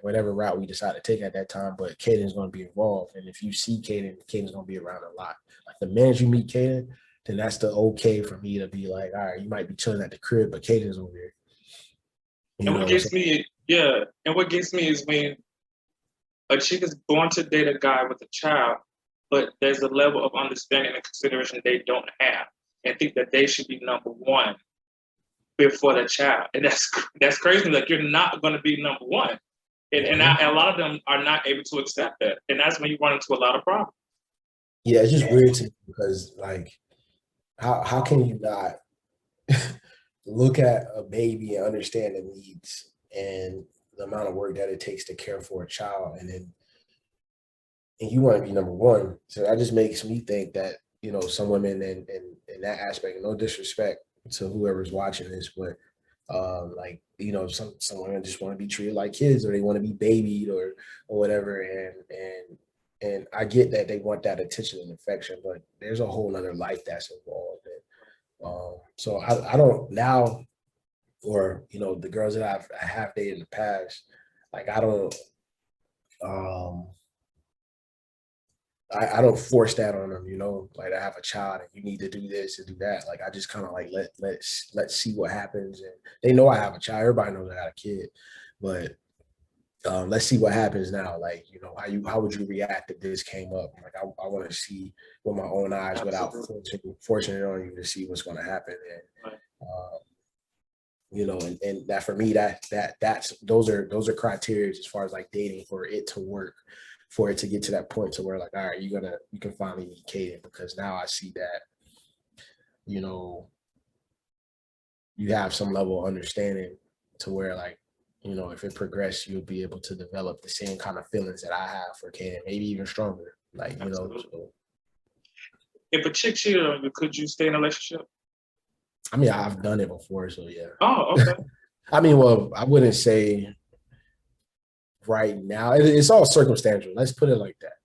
S3: whatever route we decide to take at that time. But Kaden's going to be involved, and if you see Kaden's going to be around a lot. Like the minute you meet Kaden, then that's the okay for me to be like, all right, you might be chilling at the crib, but Kaden's over here.
S1: And what gets me is when a chick is born to date a guy with a child, but there's a level of understanding and consideration they don't have, and think that they should be number one before the child. And that's crazy. Like, you're not going to be number one. And a lot of them are not able to accept that. And that's when you run into a lot of problems.
S3: Yeah, it's just weird to me, because like, how can you not look at a baby and understand the needs and the amount of work that it takes to care for a child, and you want to be number one? So that just makes me think that, some women in that aspect, no disrespect to whoever's watching this, but some women just want to be treated like kids, or they want to be babied or whatever, and I get that they want that attention and affection, but there's a whole nother life that's involved. So I don't now, or the girls that I have dated in the past, like I don't force that on them, like I have a child and you need to do this and do that. Like I just kind of like let's see what happens. And they know I have a child. Everybody knows I got a kid, but let's see what happens now. Like, how would you react if this came up? Like I want to see with my own eyes without forcing it on you to see what's going to happen. And and that for me, those are criteria as far as like dating, for it to work, for it to get to that point to where like, all right, you can finally meet Kaden, because now I see that, you have some level of understanding to where like, if it progressed, you'll be able to develop the same kind of feelings that I have for Kaden, maybe even stronger. Like, So.
S1: If a chick cheated on you, could you stay in a relationship?
S3: I mean, I've done it before, so yeah.
S1: Oh, okay.
S3: I mean, well, I wouldn't say right now. It's all circumstantial. Let's put it like that.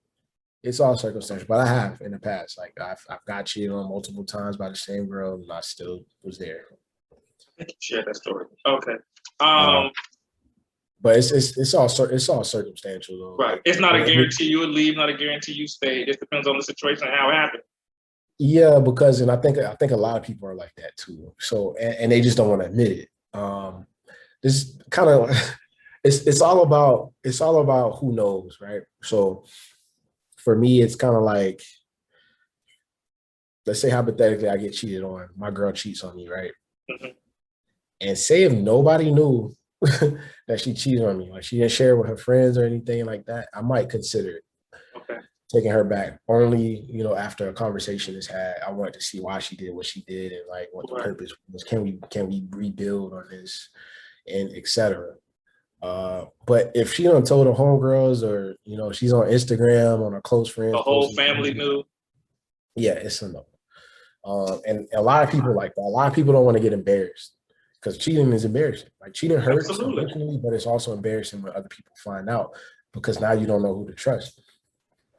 S3: It's all circumstantial, but I have in the past. Like I've got cheated on multiple times by the same girl, and I still was there.
S1: I think you shared that story. Okay.
S3: But it's all circumstantial though.
S1: Right. It's not a guarantee you would leave, not a guarantee you stay. It depends on the situation and how it happened.
S3: Yeah, because I think a lot of people are like that too. So and they just don't want to admit it. This kind of it's all about who knows, right? So for me, it's kind of like, let's say hypothetically I get cheated on, my girl cheats on me, right? Mm-hmm. And say if nobody knew that she cheated on me, like she didn't share it with her friends or anything like that, I might consider it.
S1: Okay.
S3: Taking her back, only after a conversation is had. I wanted to see why she did what she did, and like what the purpose was. Can we rebuild on this, and etc. But if she done told her homegirls, or she's on Instagram on her close friends,
S1: the whole family knew.
S3: Yeah, it's a no. And a lot of people like that. A lot of people don't want to get embarrassed, because cheating is embarrassing. Like cheating hurts emotionally, but it's also embarrassing when other people find out, because now you don't know who to trust.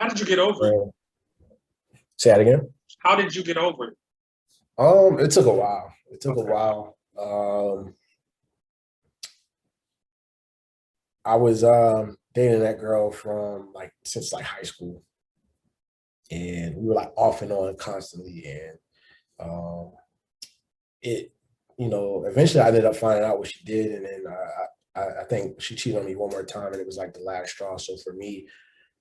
S1: How did you get over it?
S3: Say that again.
S1: How did you get over it?
S3: It took a while. I was dating that girl from since high school, and we were like off and on constantly, and eventually I ended up finding out what she did, and then I think she cheated on me one more time, and it was like the last straw. So for me,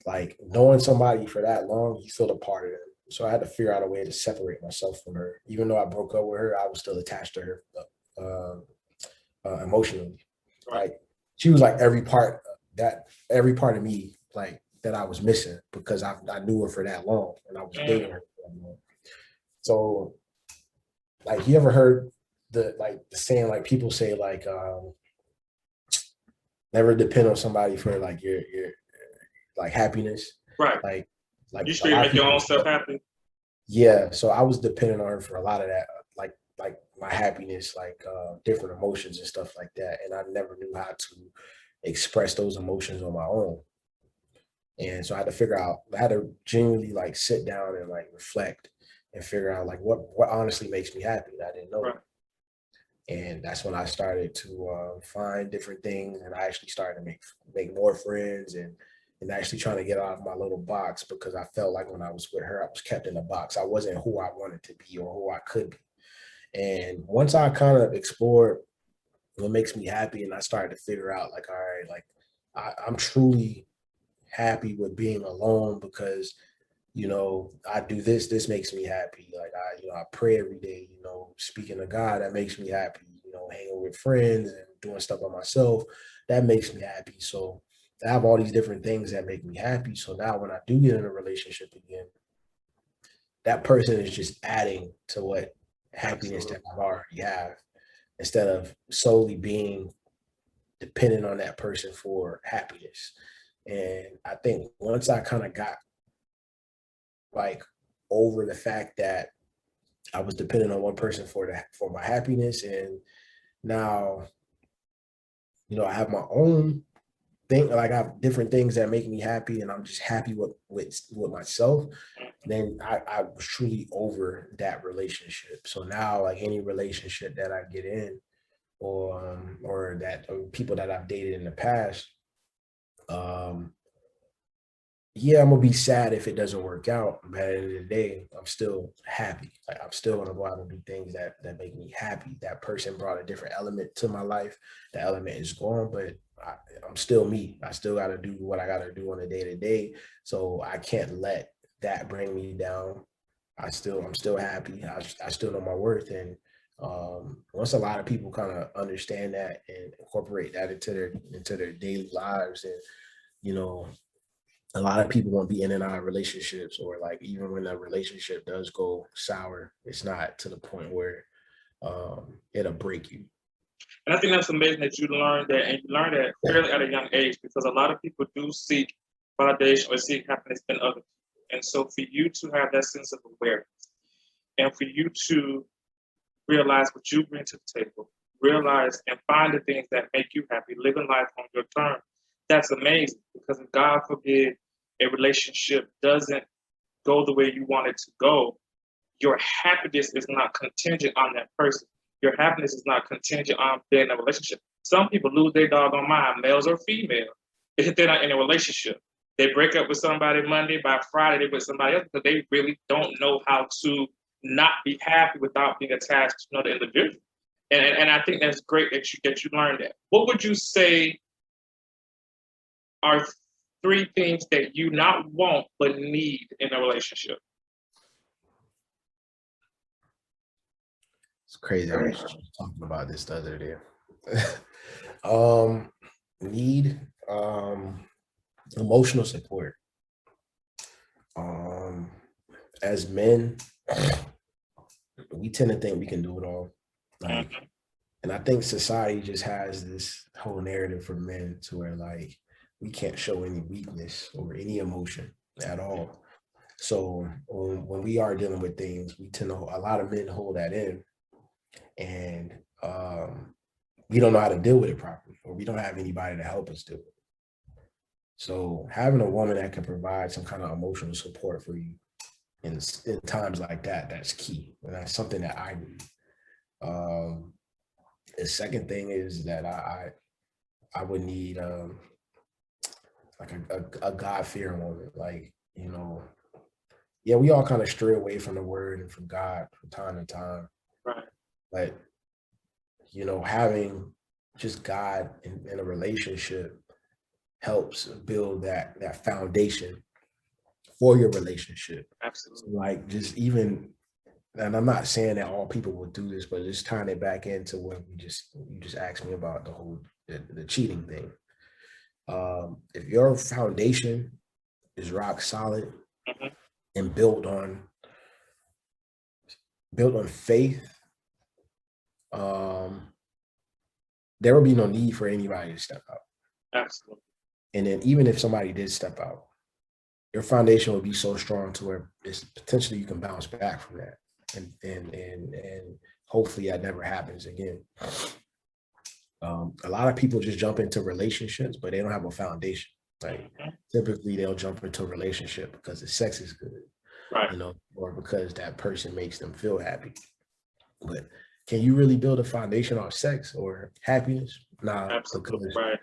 S3: like knowing somebody for that long, you feel a part of them. So I had to figure out a way to separate myself from her. Even though I broke up with her, I was still attached to her emotionally.
S1: Right.
S3: Like she was like every part of me, like that I was missing, because I knew her for that long, and I was dating her for that long. So like, you ever heard the saying, like people say like never depend on somebody for like your like happiness.
S1: Right.
S3: Like
S1: you should make your own self happy.
S3: Yeah, so I was dependent on her for a lot of that, like my happiness, like different emotions and stuff like that, and I never knew how to express those emotions on my own. And so I had to figure out, I had to genuinely like sit down and like reflect and figure out like what honestly makes me happy that I didn't know.
S1: Right.
S3: And that's when I started to find different things, and I actually started to make more friends and actually trying to get out of my little box, because I felt like when I was with her, I was kept in a box. I wasn't who I wanted to be or who I could be. And once I kind of explored what makes me happy, and I started to figure out like, all right, like I'm truly happy with being alone, because I do this. This makes me happy. Like I pray every day. Speaking to God, that makes me happy. Hanging with friends and doing stuff by myself, that makes me happy. So I have all these different things that make me happy. So now when I do get in a relationship again, that person is just adding to what happiness that
S1: Absolutely.
S3: I already have, instead of solely being dependent on that person for happiness. And I think once I kind of got like over the fact that I was dependent on one person for my happiness, and now I have my own thing. Like I have different things that make me happy, and I'm just happy with myself. Then I was truly over that relationship. So now, like any relationship that I get in, or people that I've dated in the past, um, yeah, I'm gonna be sad if it doesn't work out. But at the end of the day, I'm still happy. Like I'm still gonna go out and do things that make me happy. That person brought a different element to my life. The element is gone, but I'm still me. I still gotta do what I gotta do on a day to day. So I can't let that bring me down. I'm still happy. I still know my worth. And once a lot of people kind of understand that and incorporate that into their daily lives, and you know a lot of people won't be in and out of relationships, or like even when a relationship does go sour, it's not to the point where it'll break you.
S1: And I think that's amazing that you learned that, and you learned that fairly at a young age, because a lot of people do seek validation or seek happiness in others. And so for you to have that sense of awareness, and for you to realize what you bring to the table, realize and find the things that make you happy, living life on your terms, that's amazing. Because if God forbid a relationship doesn't go the way you want it to go, your happiness is not contingent on that person. Your happiness is not contingent on being in a relationship. Some people lose their doggone mind, males or females, if they're not in a relationship. They break up with somebody Monday, by Friday they're with somebody else, because they really don't know how to not be happy without being attached to another individual. And I think that's great that you learned that. What would you say are three things that you not want but need in a relationship?
S3: It's crazy. I was just talking about this the other day. um, Need emotional support. Um, as men, we tend to think we can do it all. Like,
S1: Mhm.
S3: and I think society just has this whole narrative for men to where like we can't show any weakness or any emotion at all. So when we are dealing with things, we tend to a lot of men hold that in, and we don't know how to deal with it properly, or we don't have anybody to help us do it. So having a woman that can provide some kind of emotional support for you in times like that, that's key, and that's something that I need. Um, the second thing is that I would need like a God fearing woman, like yeah, we all kind of stray away from the word and from God from time to time,
S1: Right.
S3: but having just God in a relationship helps build that foundation for your relationship. So
S1: Absolutely.
S3: like just even, and I'm not saying that all people will do this, but just tying it back into what you just asked me about the cheating thing. If your foundation is rock solid
S1: Mhm.
S3: and built on faith, um, there will be no need for anybody to step out.
S1: Absolutely.
S3: And then even if somebody did step out, your foundation will be so strong to where it's potentially you can bounce back from that, and hopefully that never happens again. A lot of people just jump into relationships, but they don't have a foundation. Like typically they'll jump into a relationship because the sex is good,
S1: Right.
S3: you know, or because that person makes them feel happy. But can you really build a foundation on sex or happiness? Nah,
S1: Absolutely.
S3: because
S1: Right.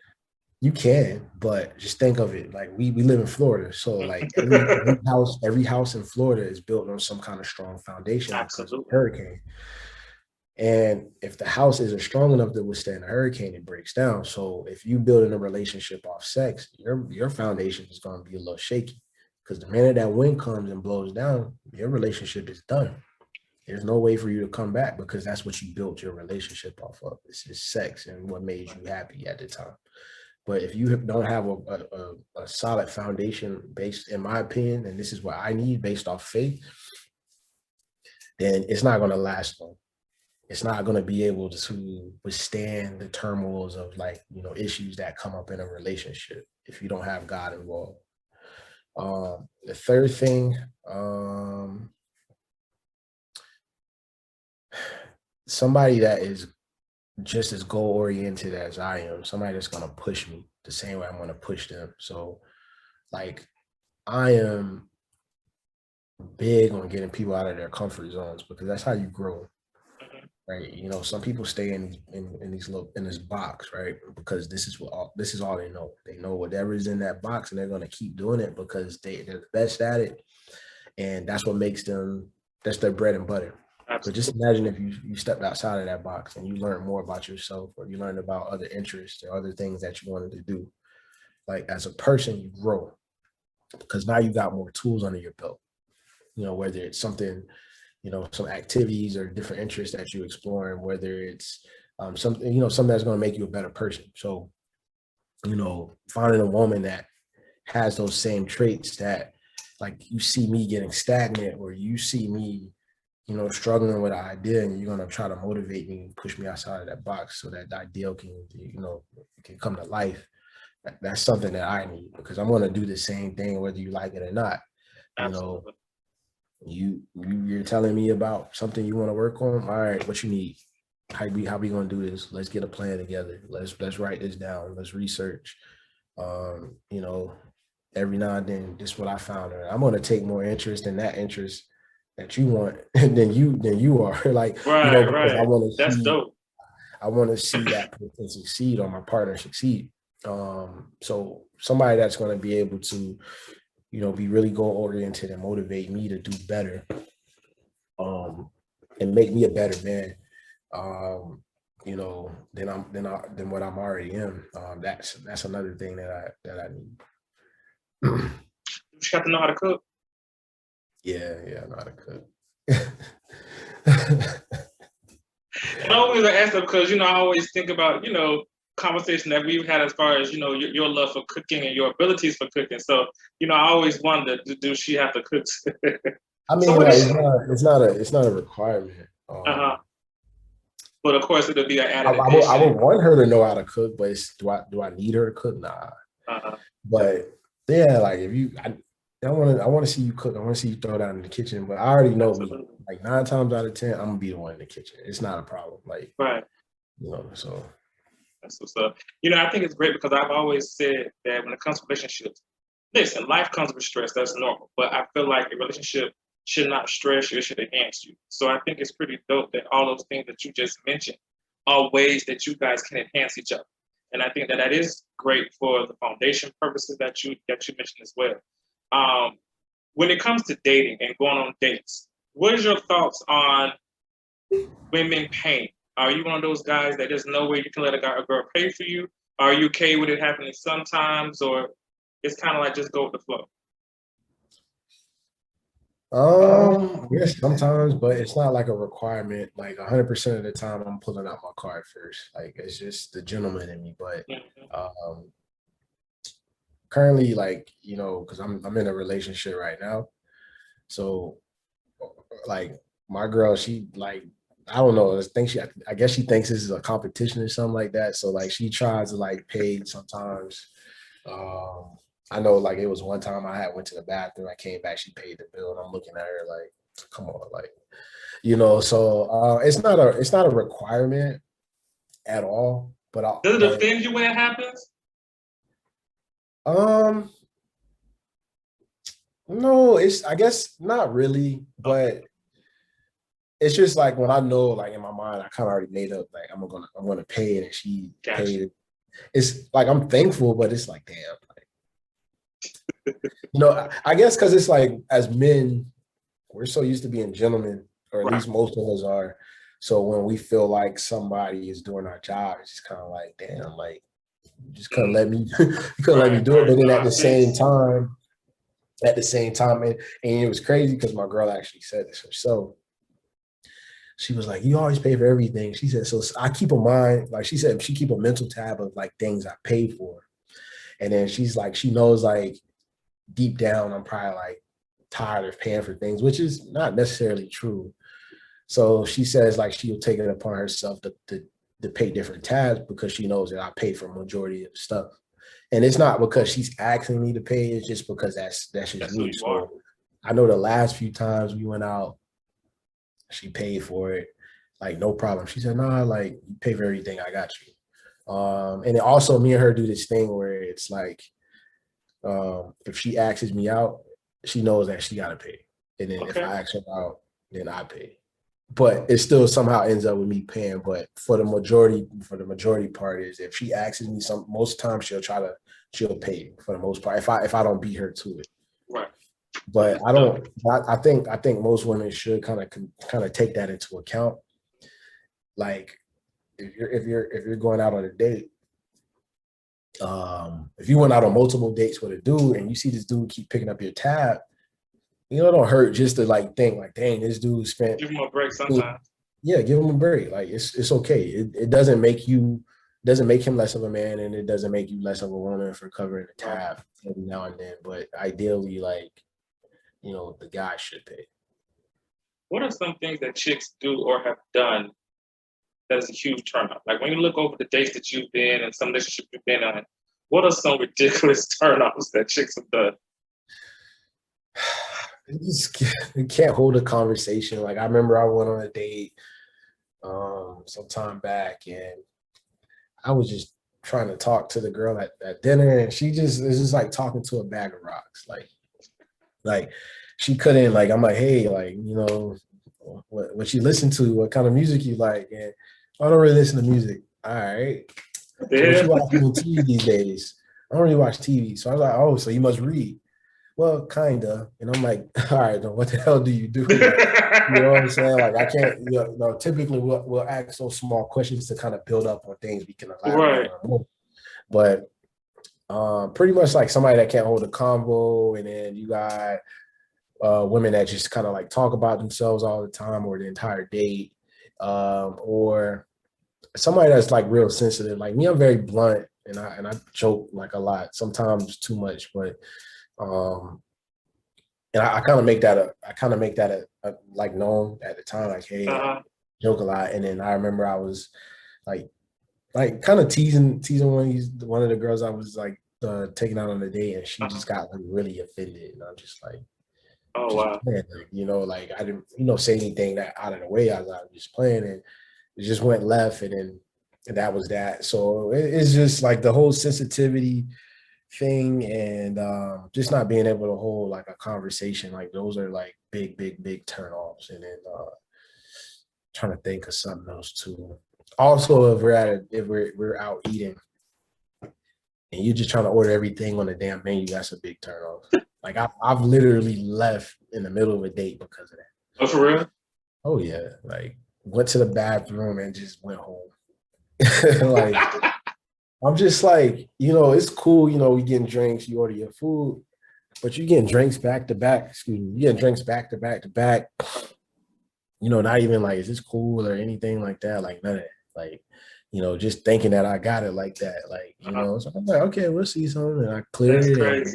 S3: you can, but just think of it like we live in Florida, so like every house in Florida is built on some kind of strong foundation because of
S1: Absolutely.
S3: hurricane. And if the house isn't strong enough to withstand a hurricane, it breaks down. So if you building a relationship off sex, your foundation is going to be a little shaky because the minute that wind comes and blows down, your relationship is done. There's no way for you to come back because that's what you built your relationship off of. It's just sex and what made you happy at the time. But if you don't have a solid foundation based, in my opinion, and this is what I need based off faith, then it's not going to last long. It's not going to be able to withstand the turmoils of like, you know, issues that come up in a relationship if you don't have God involved. The third thing, somebody that is just as goal oriented as I am, somebody that's going to push me the same way I'm going to push them. So like I am big on getting people out of their comfort zones because that's how you grow. Right, you know, some people stay in this box, right? Because this is all they know. They know whatever is in that box, and they're going to keep doing it because they're the best at it, and that's what makes them. That's their bread and butter.
S1: Absolutely.
S3: But just imagine if you stepped outside of that box and you learned more about yourself, or you learned about other interests or other things that you wanted to do. Like as a person, you grow because now you got more tools under your belt. You know, whether it's something, you know, some activities or different interests that you explore, and whether it's something, you know, something that's going to make you a better person. So, you know, finding a woman that has those same traits that like you see me getting stagnant or you see me, you know, struggling with an idea and you're going to try to motivate me and push me outside of that box so that the ideal can, you know, can come to life. That's something that I need because I'm going to do the same thing whether you like it or not.
S1: Absolutely.
S3: You know, you're telling me about something you want to work on. All right, what you need? How we gonna do this? Let's get a plan together. Let's write this down. Let's research. You know, every now and then, this is what I found. I'm gonna take more interest in that interest that you want than you are. Like,
S1: right,
S3: you know, because
S1: right. That's dope.
S3: I want to see that person succeed or my partner succeed. So somebody that's going to be able to, you know, be really goal oriented and motivate me to do better, and make me a better man, you know, than what I'm already am. That's another thing that I need.
S1: You just have to know how to cook.
S3: Yeah, I know how to cook.
S1: And I always ask them because, you know, I always think about, you know, conversation that we've had as far as, you know, your love for cooking and your abilities for cooking. So, you know, I always wonder, does she have to cook?
S3: I mean,
S1: So
S3: like, it's not a requirement.
S1: But of course, it'll be an added
S3: I
S1: addition.
S3: would want her to know how to cook, but do I need her to cook? Nah. But yeah, like if you, I want to see you cook. I want to see you throw down in the kitchen. But I already know me. Like 9 times out of 10, I'm gonna be the one in the kitchen. It's not a problem. Like,
S1: right.
S3: You know, so
S1: that's what's up. You know, I think it's great because I've always said that when it comes to relationships, listen, life comes with stress. That's normal. But I feel like a relationship should not stress you. It should enhance you. So I think it's pretty dope that all those things that you just mentioned are ways that you guys can enhance each other. And I think that is great for the foundation purposes that you mentioned as well. When it comes to dating and going on dates, what is your thoughts on women paying? Are you one of those guys that there's no way you can let a girl pay for you? Are you okay with it happening sometimes, or it's kind of like just go with the flow?
S3: Yes, sometimes, but it's not like a requirement. Like 100% of the time, I'm pulling out my card first. Like it's just the gentleman in me. But currently, like, you know, because I'm in a relationship right now, so like my girl, she like, I don't know, I guess she thinks this is a competition or something like that. So like she tries to like pay sometimes. I know like it was one time I had went to the bathroom, I came back, she paid the bill, and I'm looking at her like, come on, like, so it's not a requirement at all.
S1: Does it offend you when it happens?
S3: Um no, I guess not really, but it's just like when I know, like in my mind, I kind of already made up, like I'm gonna pay it, and she paid it. It's like I'm thankful, but it's like, damn, like, I guess because it's like as men, we're so used to being gentlemen, or at least most of us are. So when we feel like somebody is doing our job, it's just kind of like, damn, like you just couldn't let me, you couldn't let me do it. But then at the same time, and it was crazy because my girl actually said this herself. She was like, you always pay for everything. She said, so I keep a mind, like she said, she keep a mental tab of like things I pay for. And then she's like, she knows like deep down, I'm probably like tired of paying for things, which is not necessarily true. So she says like she'll take it upon herself to pay different tabs because she knows that I pay for a majority of the stuff. And it's not because she's asking me to pay, it's just because that's just me. So I know the last few times we went out, she paid for it, like no problem. She said, nah, like you pay for everything, I got you. And then also me and her do this thing where it's like, if she asks me out, she knows that she gotta pay. And then if I ask her out, then I pay. But it still somehow ends up with me paying. But for the majority part is if she asks me most times she'll pay for the most part if I don't beat her to it.
S1: Right.
S3: But I think most women should kind of take that into account. Like if you're going out on a date, if you went out on multiple dates with a dude and you see this dude keep picking up your tab, it don't hurt just to like think like, dang, this dude spent.
S1: Give him a break sometimes.
S3: Yeah, give him a break. Like it's okay. It doesn't make him less of a man, and it doesn't make you less of a woman for covering the tab every now and then. But ideally, like, the guy should pay.
S1: What are some things that chicks do or have done that is a huge turnoff? Like when you look over the dates that you've been and some relationships you've been on, what are some ridiculous turnoffs that chicks have done?
S3: You can't hold a conversation. Like I remember I went on a date some time back, and I was just trying to talk to the girl at dinner, and she just is just like talking to a bag of rocks. Like she couldn't, like, I'm like, hey, like, what you listen to, what kind of music you like? And I don't really listen to music. All right. So what you watching on TV these days? I don't really watch TV. So I was like, oh, so you must read. Well, kinda. And I'm like, all right, then what the hell do you do? Like, you know what I'm saying? Like I can't, typically we'll ask those small questions to kind of build up on things we can elaborate on more. But pretty much like somebody that can't hold a convo, and then you got women that just kind of like talk about themselves all the time or the entire date, or somebody that's like real sensitive. Like me, I'm very blunt, and I joke like a lot, sometimes too much, but and I kind of make that a like known at the time, like, hey, joke a lot. And then I remember I was like kind of teasing one of the girls I was like taking out on a date, and she just got like really offended, and I'm just like,
S1: oh wow,
S3: playing. Like I didn't say anything that out of the way. I was just playing, and it just went left, and that was that. So it's just like the whole sensitivity thing, and just not being able to hold like a conversation, like those are like big turnoffs. And then trying to think of something else too. Also, if we're out eating and you're just trying to order everything on the damn menu, that's a big turnoff. Like I've literally left in the middle of a date because of that.
S1: Oh, for real?
S3: Oh yeah, like went to the bathroom and just went home. Like I'm just like, it's cool, we getting drinks, you order your food, but you getting drinks back to back, you getting drinks back to back to back, not even like, is this cool or anything like that? Like none of that. Like, just thinking that I got it like that. Like, so I'm like, okay, we'll see something. And I cleared it.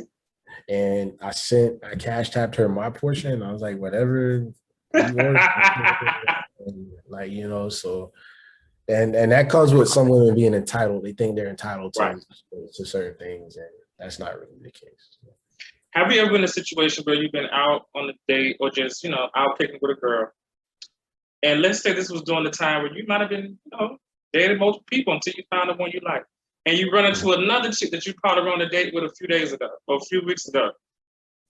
S3: And I cash tapped her my portion. And I was like, whatever you ordered. Like, so. And that comes with some women being entitled. They think they're entitled to certain things. And that's not really the case.
S1: Have you ever been in a situation where you've been out on a date or just, out picking with a girl? And let's say this was during the time where you might have been, dating multiple people until you found the one you like. And you run into another chick that you caught her on a date with a few days ago or a few weeks ago.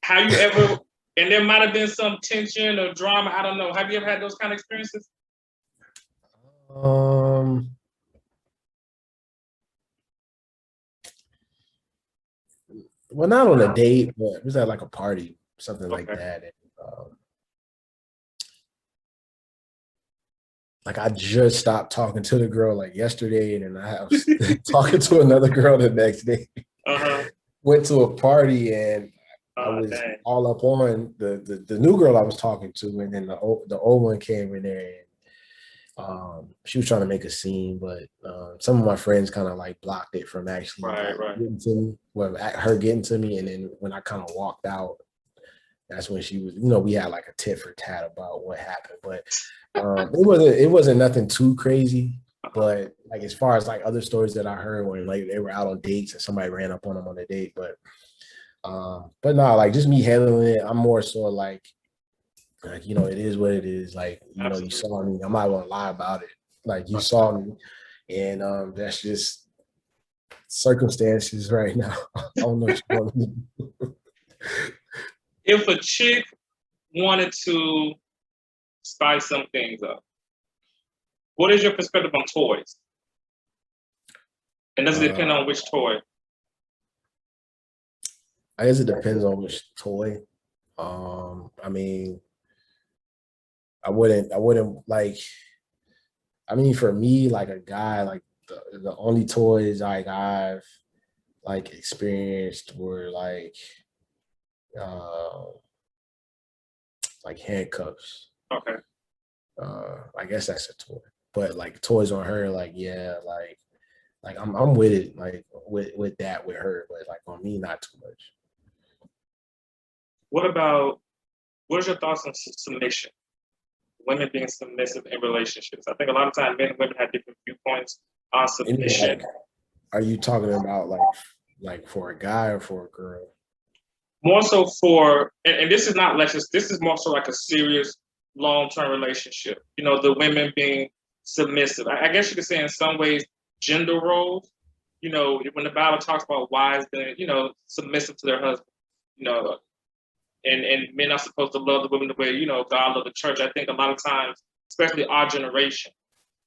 S1: Have you ever, and there might have been some tension or drama, I don't know. Have you ever had those kind of experiences?
S3: Well, not on a date, but it was at like a party, something like that. And, like I just stopped talking to the girl like yesterday, and then I was talking to another girl the next day. Went to a party, and I was all up on the new girl I was talking to, and then the old one came in there, and she was trying to make a scene, but some of my friends kind of like blocked it from actually getting to me. Well, her getting to me, and then when I kind of walked out, that's when she was, we had like a tit for tat about what happened, but it wasn't nothing too crazy. But like as far as like other stories that I heard when like they were out on dates and somebody ran up on them on a date, but no, like just me handling it, I'm more so like it is what it is. Like you saw me, I'm not gonna lie about it. Like you saw me, and that's just circumstances right now. I don't know what you want me to do.
S1: If a chick wanted to spice some things up, what is your perspective on toys? And does it depend on which toy?
S3: I guess it depends on which toy. I mean, I wouldn't like. I mean, for me, like a guy, like the only toys like I've like experienced were like handcuffs.
S1: Okay.
S3: I guess that's a toy, but like toys on her, like I'm with it, like with that with her, but like on me, not too much.
S1: What is your thoughts on submission? Women being submissive in relationships. I think a lot of times men and women have different viewpoints on submission.
S3: Are you talking about like for a guy or for a girl?
S1: More so for, and this is not this is more so like a serious long-term relationship. The women being submissive. I guess you could say in some ways gender roles. When the Bible talks about wives being, submissive to their husband, and men are supposed to love the women the way, God loved the church. I think a lot of times, especially our generation,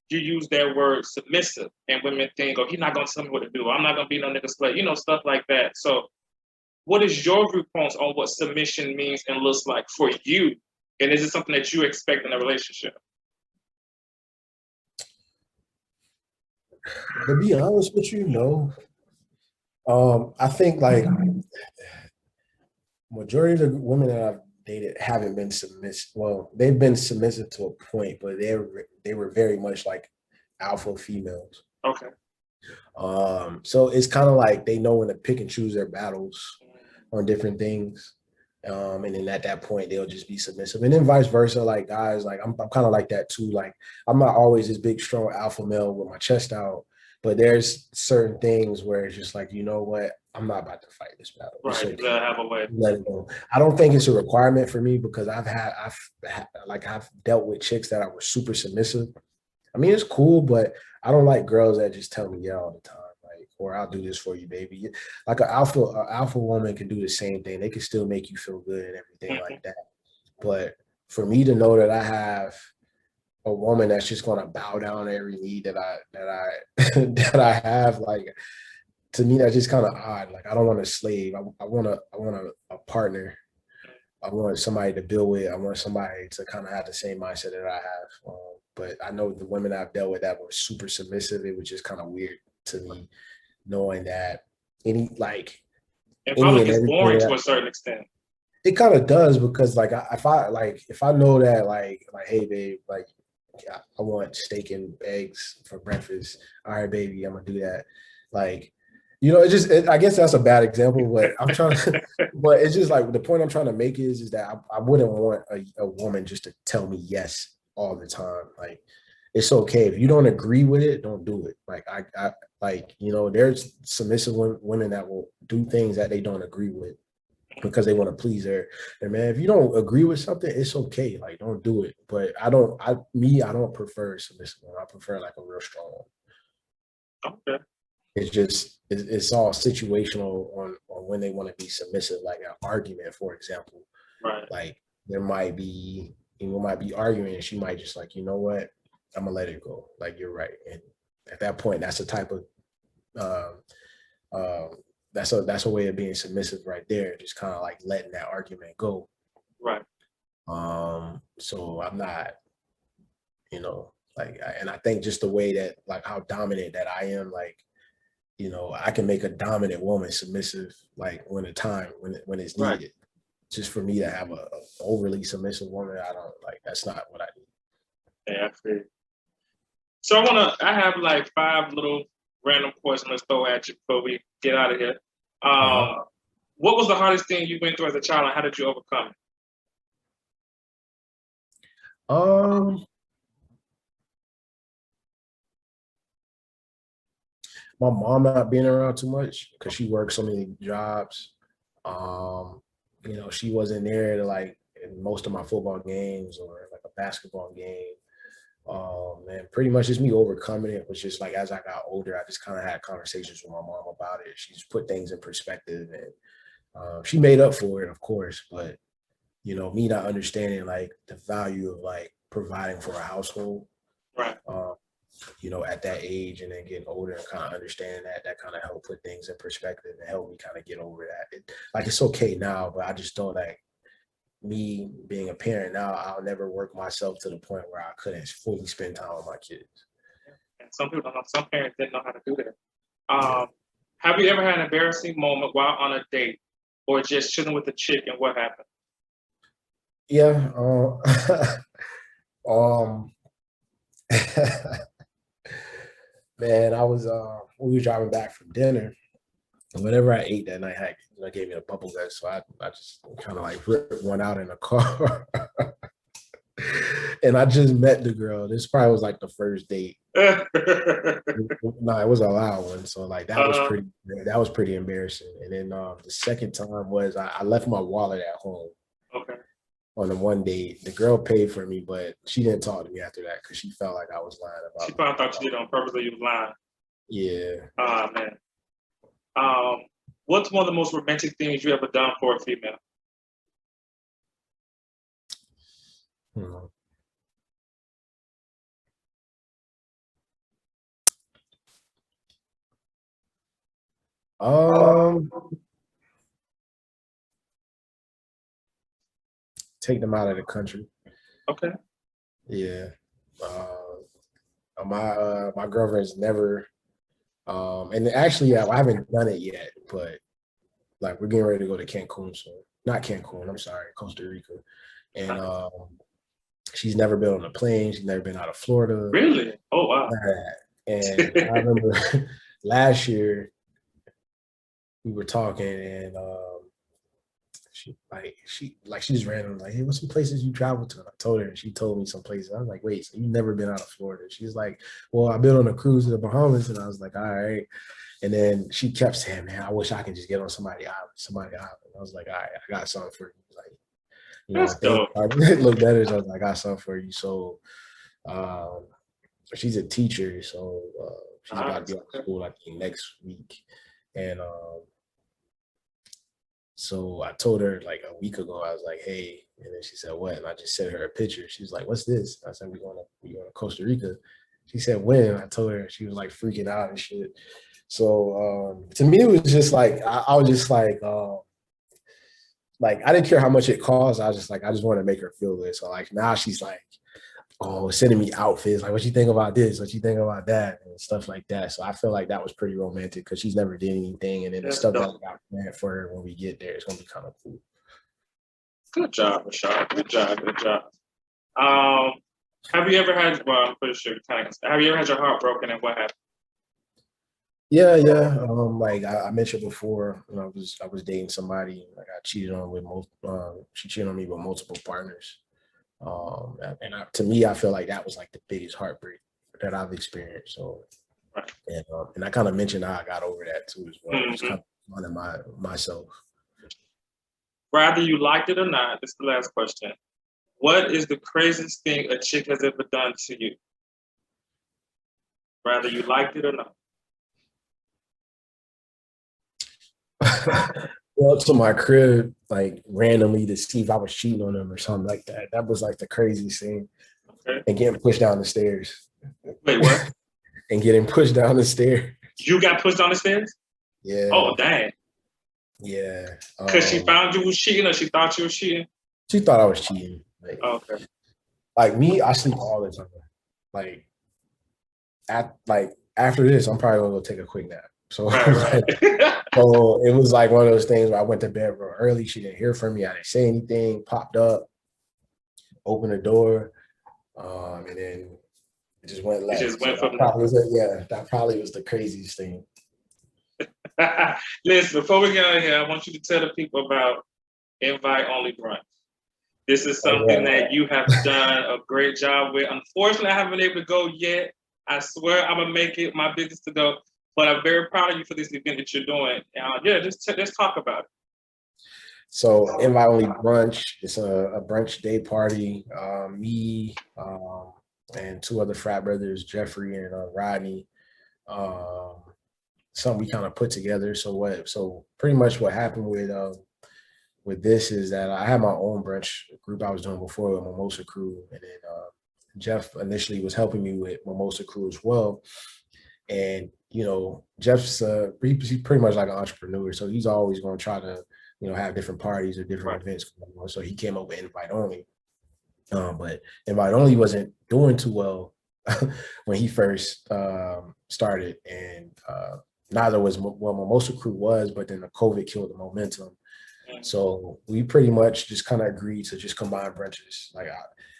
S1: you use that word submissive, and women think, oh, he's not going to tell me what to do. I'm not going to be no nigga slave, stuff like that. So what is your viewpoints on what submission means and looks like for you? And is it something that you expect in a relationship?
S3: To be honest with you, no. I think like majority of the women that I've dated haven't been submissive. Well, they've been submissive to a point, but they were very much like alpha females.
S1: Okay.
S3: So it's kind of like they know when to pick and choose their battles on different things. And then at that point, they'll just be submissive. And then vice versa, like guys, like I'm kind of like that too. Like I'm not always this big, strong alpha male with my chest out, but there's certain things where it's just like, you know what, I'm not about to fight this battle.
S1: Right,
S3: okay.
S1: You have a way.
S3: Let it go. I don't think it's a requirement for me because I've dealt with chicks that were super submissive. I mean, it's cool, but I don't like girls that just tell me yeah all the time. Or I'll do this for you, baby. Like an alpha woman can do the same thing. They can still make you feel good and everything like that. But for me to know that I have a woman that's just gonna bow down to every need that I have, like to me that's just kind of odd. Like I don't want a slave. I want a partner. I want somebody to build with. I want somebody to kind of have the same mindset that I have. But I know the women I've dealt with that were super submissive. It was just kind of weird to me. Knowing that it
S1: probably gets boring to a certain extent.
S3: It kind of does because if I know that like hey babe, like I want steak and eggs for breakfast. All right, baby, I'm gonna do that. Like, I guess that's a bad example, but I'm trying to. But it's just like the point I'm trying to make is that I wouldn't want a woman just to tell me yes all the time. Like it's okay if you don't agree with it, don't do it. Like I like, you know, there's submissive women that will do things that they don't agree with because they want to please their man. If you don't agree with something, it's okay. Like, don't do it. But I don't prefer submissive one. I prefer like a real strong one.
S1: Okay.
S3: It's just it's all situational on when they want to be submissive. Like an argument, for example.
S1: Right.
S3: Like there might be, you might be arguing and she might just like, you know what, I'm gonna let it go. Like, you're right. And at that point, that's a type of that's a way of being submissive right there. Just kind of like letting that argument go.
S1: Right.
S3: So I'm not, like, and I think just the way that, like, how dominant that I am, like, I can make a dominant woman submissive, like when it's needed.
S1: Right.
S3: Just for me to have a overly submissive woman, I don't like. That's not what I need.
S1: Yeah, I feel. So I have like 5 little random questions let's throw at you before we get out of here. What was the hardest thing you went through as a child, and how did you overcome it?
S3: My mom not being around too much because she works so many jobs. She wasn't there to, like, in most of my football games or like a basketball game. And pretty much just me overcoming it was just like, as I got older, I just kind of had conversations with my mom about it. She just put things in perspective, and she made up for it, of course. But me not understanding like the value of like providing for a household,
S1: right?
S3: At that age, and then getting older and kind of understanding that kind of helped put things in perspective and help me kind of get over that. It's okay now, but I just don't, like, me being a parent now, I'll never work myself to the point where I couldn't fully spend time with my kids.
S1: And some people don't know, some parents didn't know how to do that. Have you ever had an embarrassing moment while on a date or just chilling with a chick, and what happened?
S3: Yeah. Man, we were driving back from dinner, and whatever I ate that night gave me a bubble gut, so I just kind of like ripped one out in the car. And I just met the girl. This probably was like the first date. No, it was a loud one, so like that was pretty embarrassing. And then the second time was I left my wallet at home.
S1: Okay.
S3: On the one date, the girl paid for me, but she didn't talk to me after that because she felt like I was lying about it.
S1: She probably thought you did it on purpose, or you was lying.
S3: Yeah.
S1: Oh, man. What's one of the most romantic things you ever done for a female?
S3: Take them out of the country.
S1: Okay.
S3: Yeah. My girlfriend's never, and actually, I haven't done it yet, but like, we're getting ready to go to Cancun, so not Cancun, I'm sorry, Costa Rica. And she's never been on a plane. She's never been out of Florida.
S1: Really? Oh, wow.
S3: And I remember last year we were talking, and she just randomly like, hey, what's some places you travel to? And I told her, and she told me some places. I was like, wait, so you've never been out of Florida? She's like, well, I've been on a cruise to the Bahamas. And I was like, all right. And then she kept saying, man, I wish I could just get on somebody's island. I was like, all right, I got something for you. Like, things look better. So I was like, I got something for you. So she's a teacher, so she's about to be out of school, I think, next week. And so I told her like a week ago, I was like, hey, and then she said, what? And I just sent her a picture. She was like, what's this? I said, we're going to Costa Rica. She said, when? I told her. She was like freaking out and shit. So to me, it was just like, I was just like I didn't care how much it cost. I was just like, I just wanted to make her feel good. So like now she's like, oh, sending me outfits. Like, what you think about this? What you think about that? And stuff like that. So I feel like that was pretty romantic because she's never did anything. And then the stuff that I got planned for her when we get there, it's going to be kind of cool.
S1: Good job, Rashard. Good job. Have you ever had, well, I'm pretty sure have you ever had your heart broken, and what happened?
S3: Yeah. Like I mentioned before, when I was dating somebody, I got cheated on with she cheated on me with multiple partners. To me, I feel like that was like the biggest heartbreak that I've experienced. So,
S1: Right.
S3: and I kind of mentioned how I got over that too as well.
S1: Mm-hmm.
S3: Just kind of finding myself.
S1: Whether you liked it or not, this is the last question. What is the craziest thing a chick has ever done to you? Whether you liked it or not.
S3: Go up to my crib like randomly to see if I was cheating on them or something like that. That was like the craziest thing.
S1: Okay.
S3: And getting pushed down the stairs.
S1: Wait, what?
S3: And getting pushed down the stairs.
S1: You got pushed down the stairs?
S3: Yeah.
S1: Oh, dang.
S3: Yeah.
S1: Because she found you was cheating, or she thought you was cheating?
S3: She thought I was cheating. Like,
S1: okay.
S3: Like me, I sleep all the time. After this, I'm probably gonna go take a quick nap. So,
S1: right.
S3: So it was like one of those things where I went to bed real early. She didn't hear from me. I didn't say anything. Popped up, opened the door, and then it just went left.
S1: It just went from
S3: there. That probably was the craziest thing.
S1: Listen, before we get out of here, I want you to tell the people about Invite Only Brunch. This is something that you have done a great job with. Unfortunately, I haven't been able to go yet. I swear I'm gonna make it my business to go. But I'm very proud of you for this event that you're doing. Let's talk about it.
S3: So Invite Only Brunch. It's a brunch day party. Me and two other frat brothers, Jeffrey and Rodney. Something we kind of put together. So pretty much what happened with this is that I had my own brunch group I was doing before with Mimosa Crew, and then Jeff initially was helping me with Mimosa Crew as well. And Jeff's he's pretty much like an entrepreneur, so he's always going to try to have different parties or different events going on. So he came up with Invite Only, but Invite Only wasn't doing too well when he first started, and neither was Mimosa Crew was. But then the COVID killed the momentum. So we pretty much just kind of agreed to just combine brunches.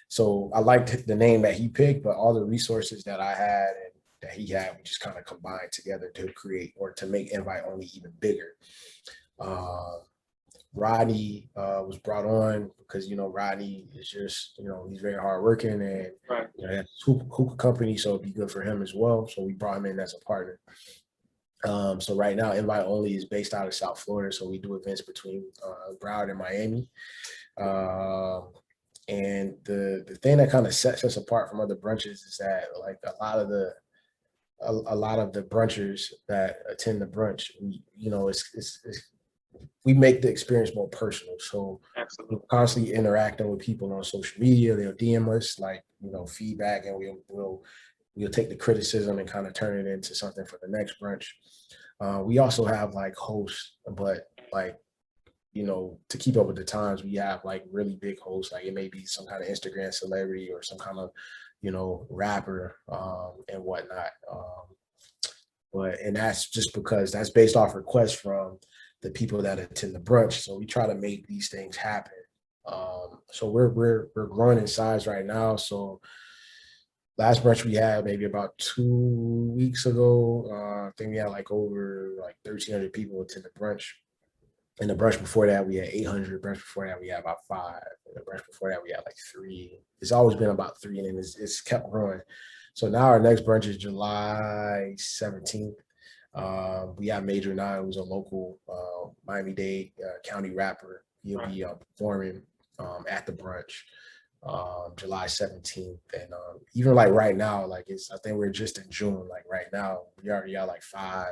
S3: So I liked the name that he picked, but all the resources that I had and that he had, we just kind of combined together to create or to make Invite Only even bigger. Rodney was brought on because Rodney is just he's very hardworking and he has a hookah company, so it'd be good for him as well. So we brought him in as a partner. So right now, Invite Only is based out of South Florida. So we do events between Broward and Miami. And the thing that kind of sets us apart from other brunches is that like a lot of the brunchers that attend the brunch, we make the experience more personal. So we're constantly interacting with people on social media. They'll DM us feedback, and we'll take the criticism and kind of turn it into something for the next brunch. We also have like hosts, but to keep up with the times, we have like really big hosts. Like it may be some kind of Instagram celebrity or some kind of, rapper and whatnot. And that's just because that's based off requests from the people that attend the brunch. So we try to make these things happen. So we're growing in size right now. So last brunch we had maybe about 2 weeks ago. I think we had like over 1,300 people attend the brunch. And the brunch before that we had 800. Brunch before that we had about 5. And the brunch before that we had like 3. It's always been about 3, and then it's kept growing. So now our next brunch is July 17th. We have Major 9, who's a local Miami-Dade county rapper. He'll be performing at the brunch. July 17th, and even like right now, I think we're just in June. Like right now, we already got like 5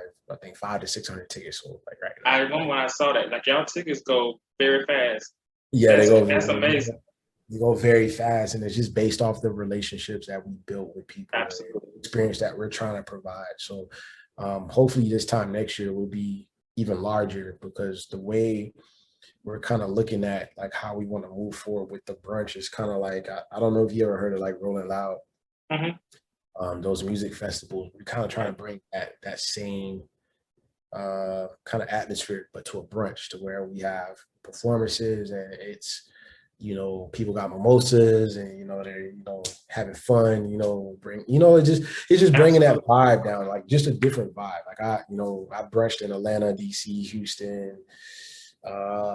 S3: to 600 tickets sold. Like right now.
S1: I remember when I saw that. Like y'all tickets go very fast.
S3: Yeah,
S1: that's amazing.
S3: They go very fast, and it's just based off the relationships that we built with people, and the experience that we're trying to provide. So hopefully this time next year will be even larger, because the way we're kind of looking at like how we want to move forward with the brunch is kind of like, I don't know if you ever heard of like Rolling Loud, those music festivals. We're kind of trying to bring that same kind of atmosphere, but to a brunch, to where we have performances, and it's people got mimosas, and they're having fun, it's just bringing that vibe down, like just a different vibe. Like I brunched in Atlanta, DC, Houston,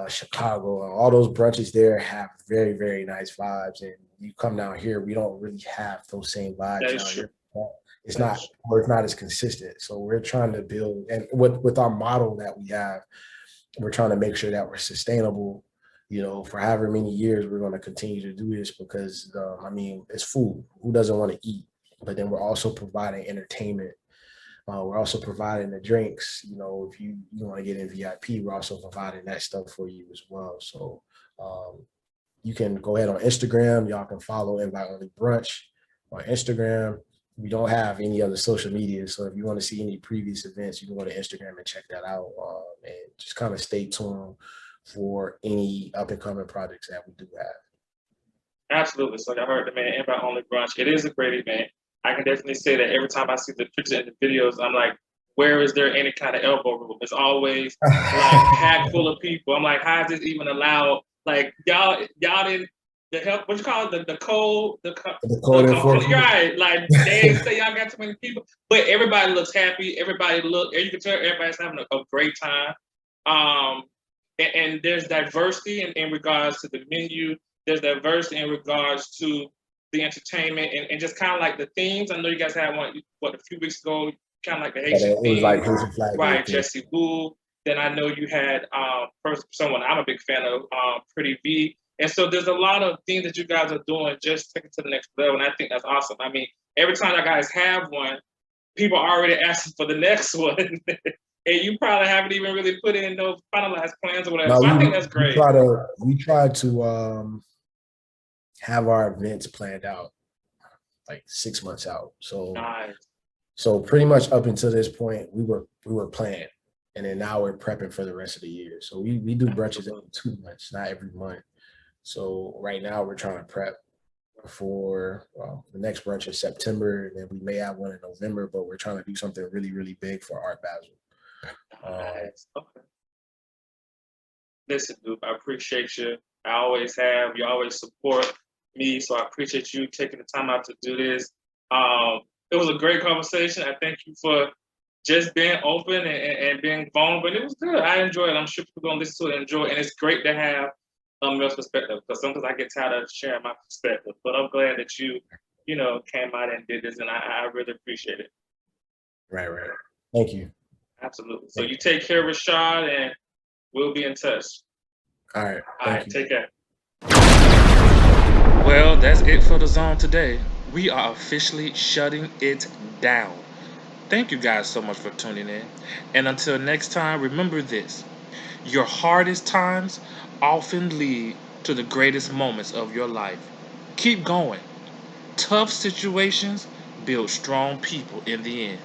S3: Chicago, and all those brunches there have very, very nice vibes, and you come down here, we don't really have those same vibes
S1: That is
S3: down
S1: true.
S3: here. It's
S1: That
S3: not,
S1: is true.
S3: or it's not as consistent. So we're trying to build, and with our model that we have, we're trying to make sure that we're sustainable, for however many years we're going to continue to do this, because I mean, it's food. Who doesn't want to eat? But then we're also providing entertainment. We're also providing the drinks. If you want to get in VIP, we're also providing that stuff for you as well. So you can go ahead on Instagram. Y'all can follow Invite Only Brunch on Instagram. We don't have any other social media. So if you want to see any previous events, you can go to Instagram and check that out, and just kind of stay tuned for any up and coming projects that we do have.
S1: Absolutely. So I heard the man, Invite Only Brunch. It is a great event. I can definitely say that every time I see the pictures and the videos, I'm like, where is there any kind of elbow room? It's always like packed full of people. I'm like, how is this even allowed? Like y'all didn't the help. What you call it? The code. The code enforcement. Right. Like they say y'all got too many people, but everybody looks happy. Everybody you can tell everybody's having a great time. And there's diversity in regards to the menu. There's diversity in regards to the entertainment and just kind of like the themes. I know you guys had one, a few weeks ago, kind of like the Haitian theme. Like Haitian flag. Right, Jesse Boo. Then I know you had someone I'm a big fan of, Pretty V. And so there's a lot of things that you guys are doing, just take it to the next level. And I think that's awesome. I mean, every time you guys have one, people are already asking for the next one. And you probably haven't even really put in those finalized plans or whatever. No, so I think that's great.
S3: We try to have our events planned out like 6 months out. So, nice. So pretty much up until this point, we were planned, and then now we're prepping for the rest of the year. So we do brunches every 2 months, not every month. So right now we're trying to prep for the next brunch in September, and then we may have one in November. But we're trying to do something really, really big for Art Basel.
S1: Nice. Okay. Listen, Duke, I appreciate you. I always have. You always support me, so I appreciate you taking the time out to do this. It was a great conversation. I thank you for just being open and being vulnerable. And it was good. I enjoyed it. I'm sure people are going to listen to it and enjoy it. And it's great to have a male's perspective, because sometimes I get tired of sharing my perspective. But I'm glad that you came out and did this, and I really appreciate it.
S3: Right. Thank you.
S1: Absolutely. So you take care, Rashard, and we'll be in touch.
S3: All right.
S1: All right. Take care. Well, that's it for the zone today. We are officially shutting it down. Thank you guys so much for tuning in. And until next time, remember this: your hardest times often lead to the greatest moments of your life. Keep going. Tough situations build strong people in the end.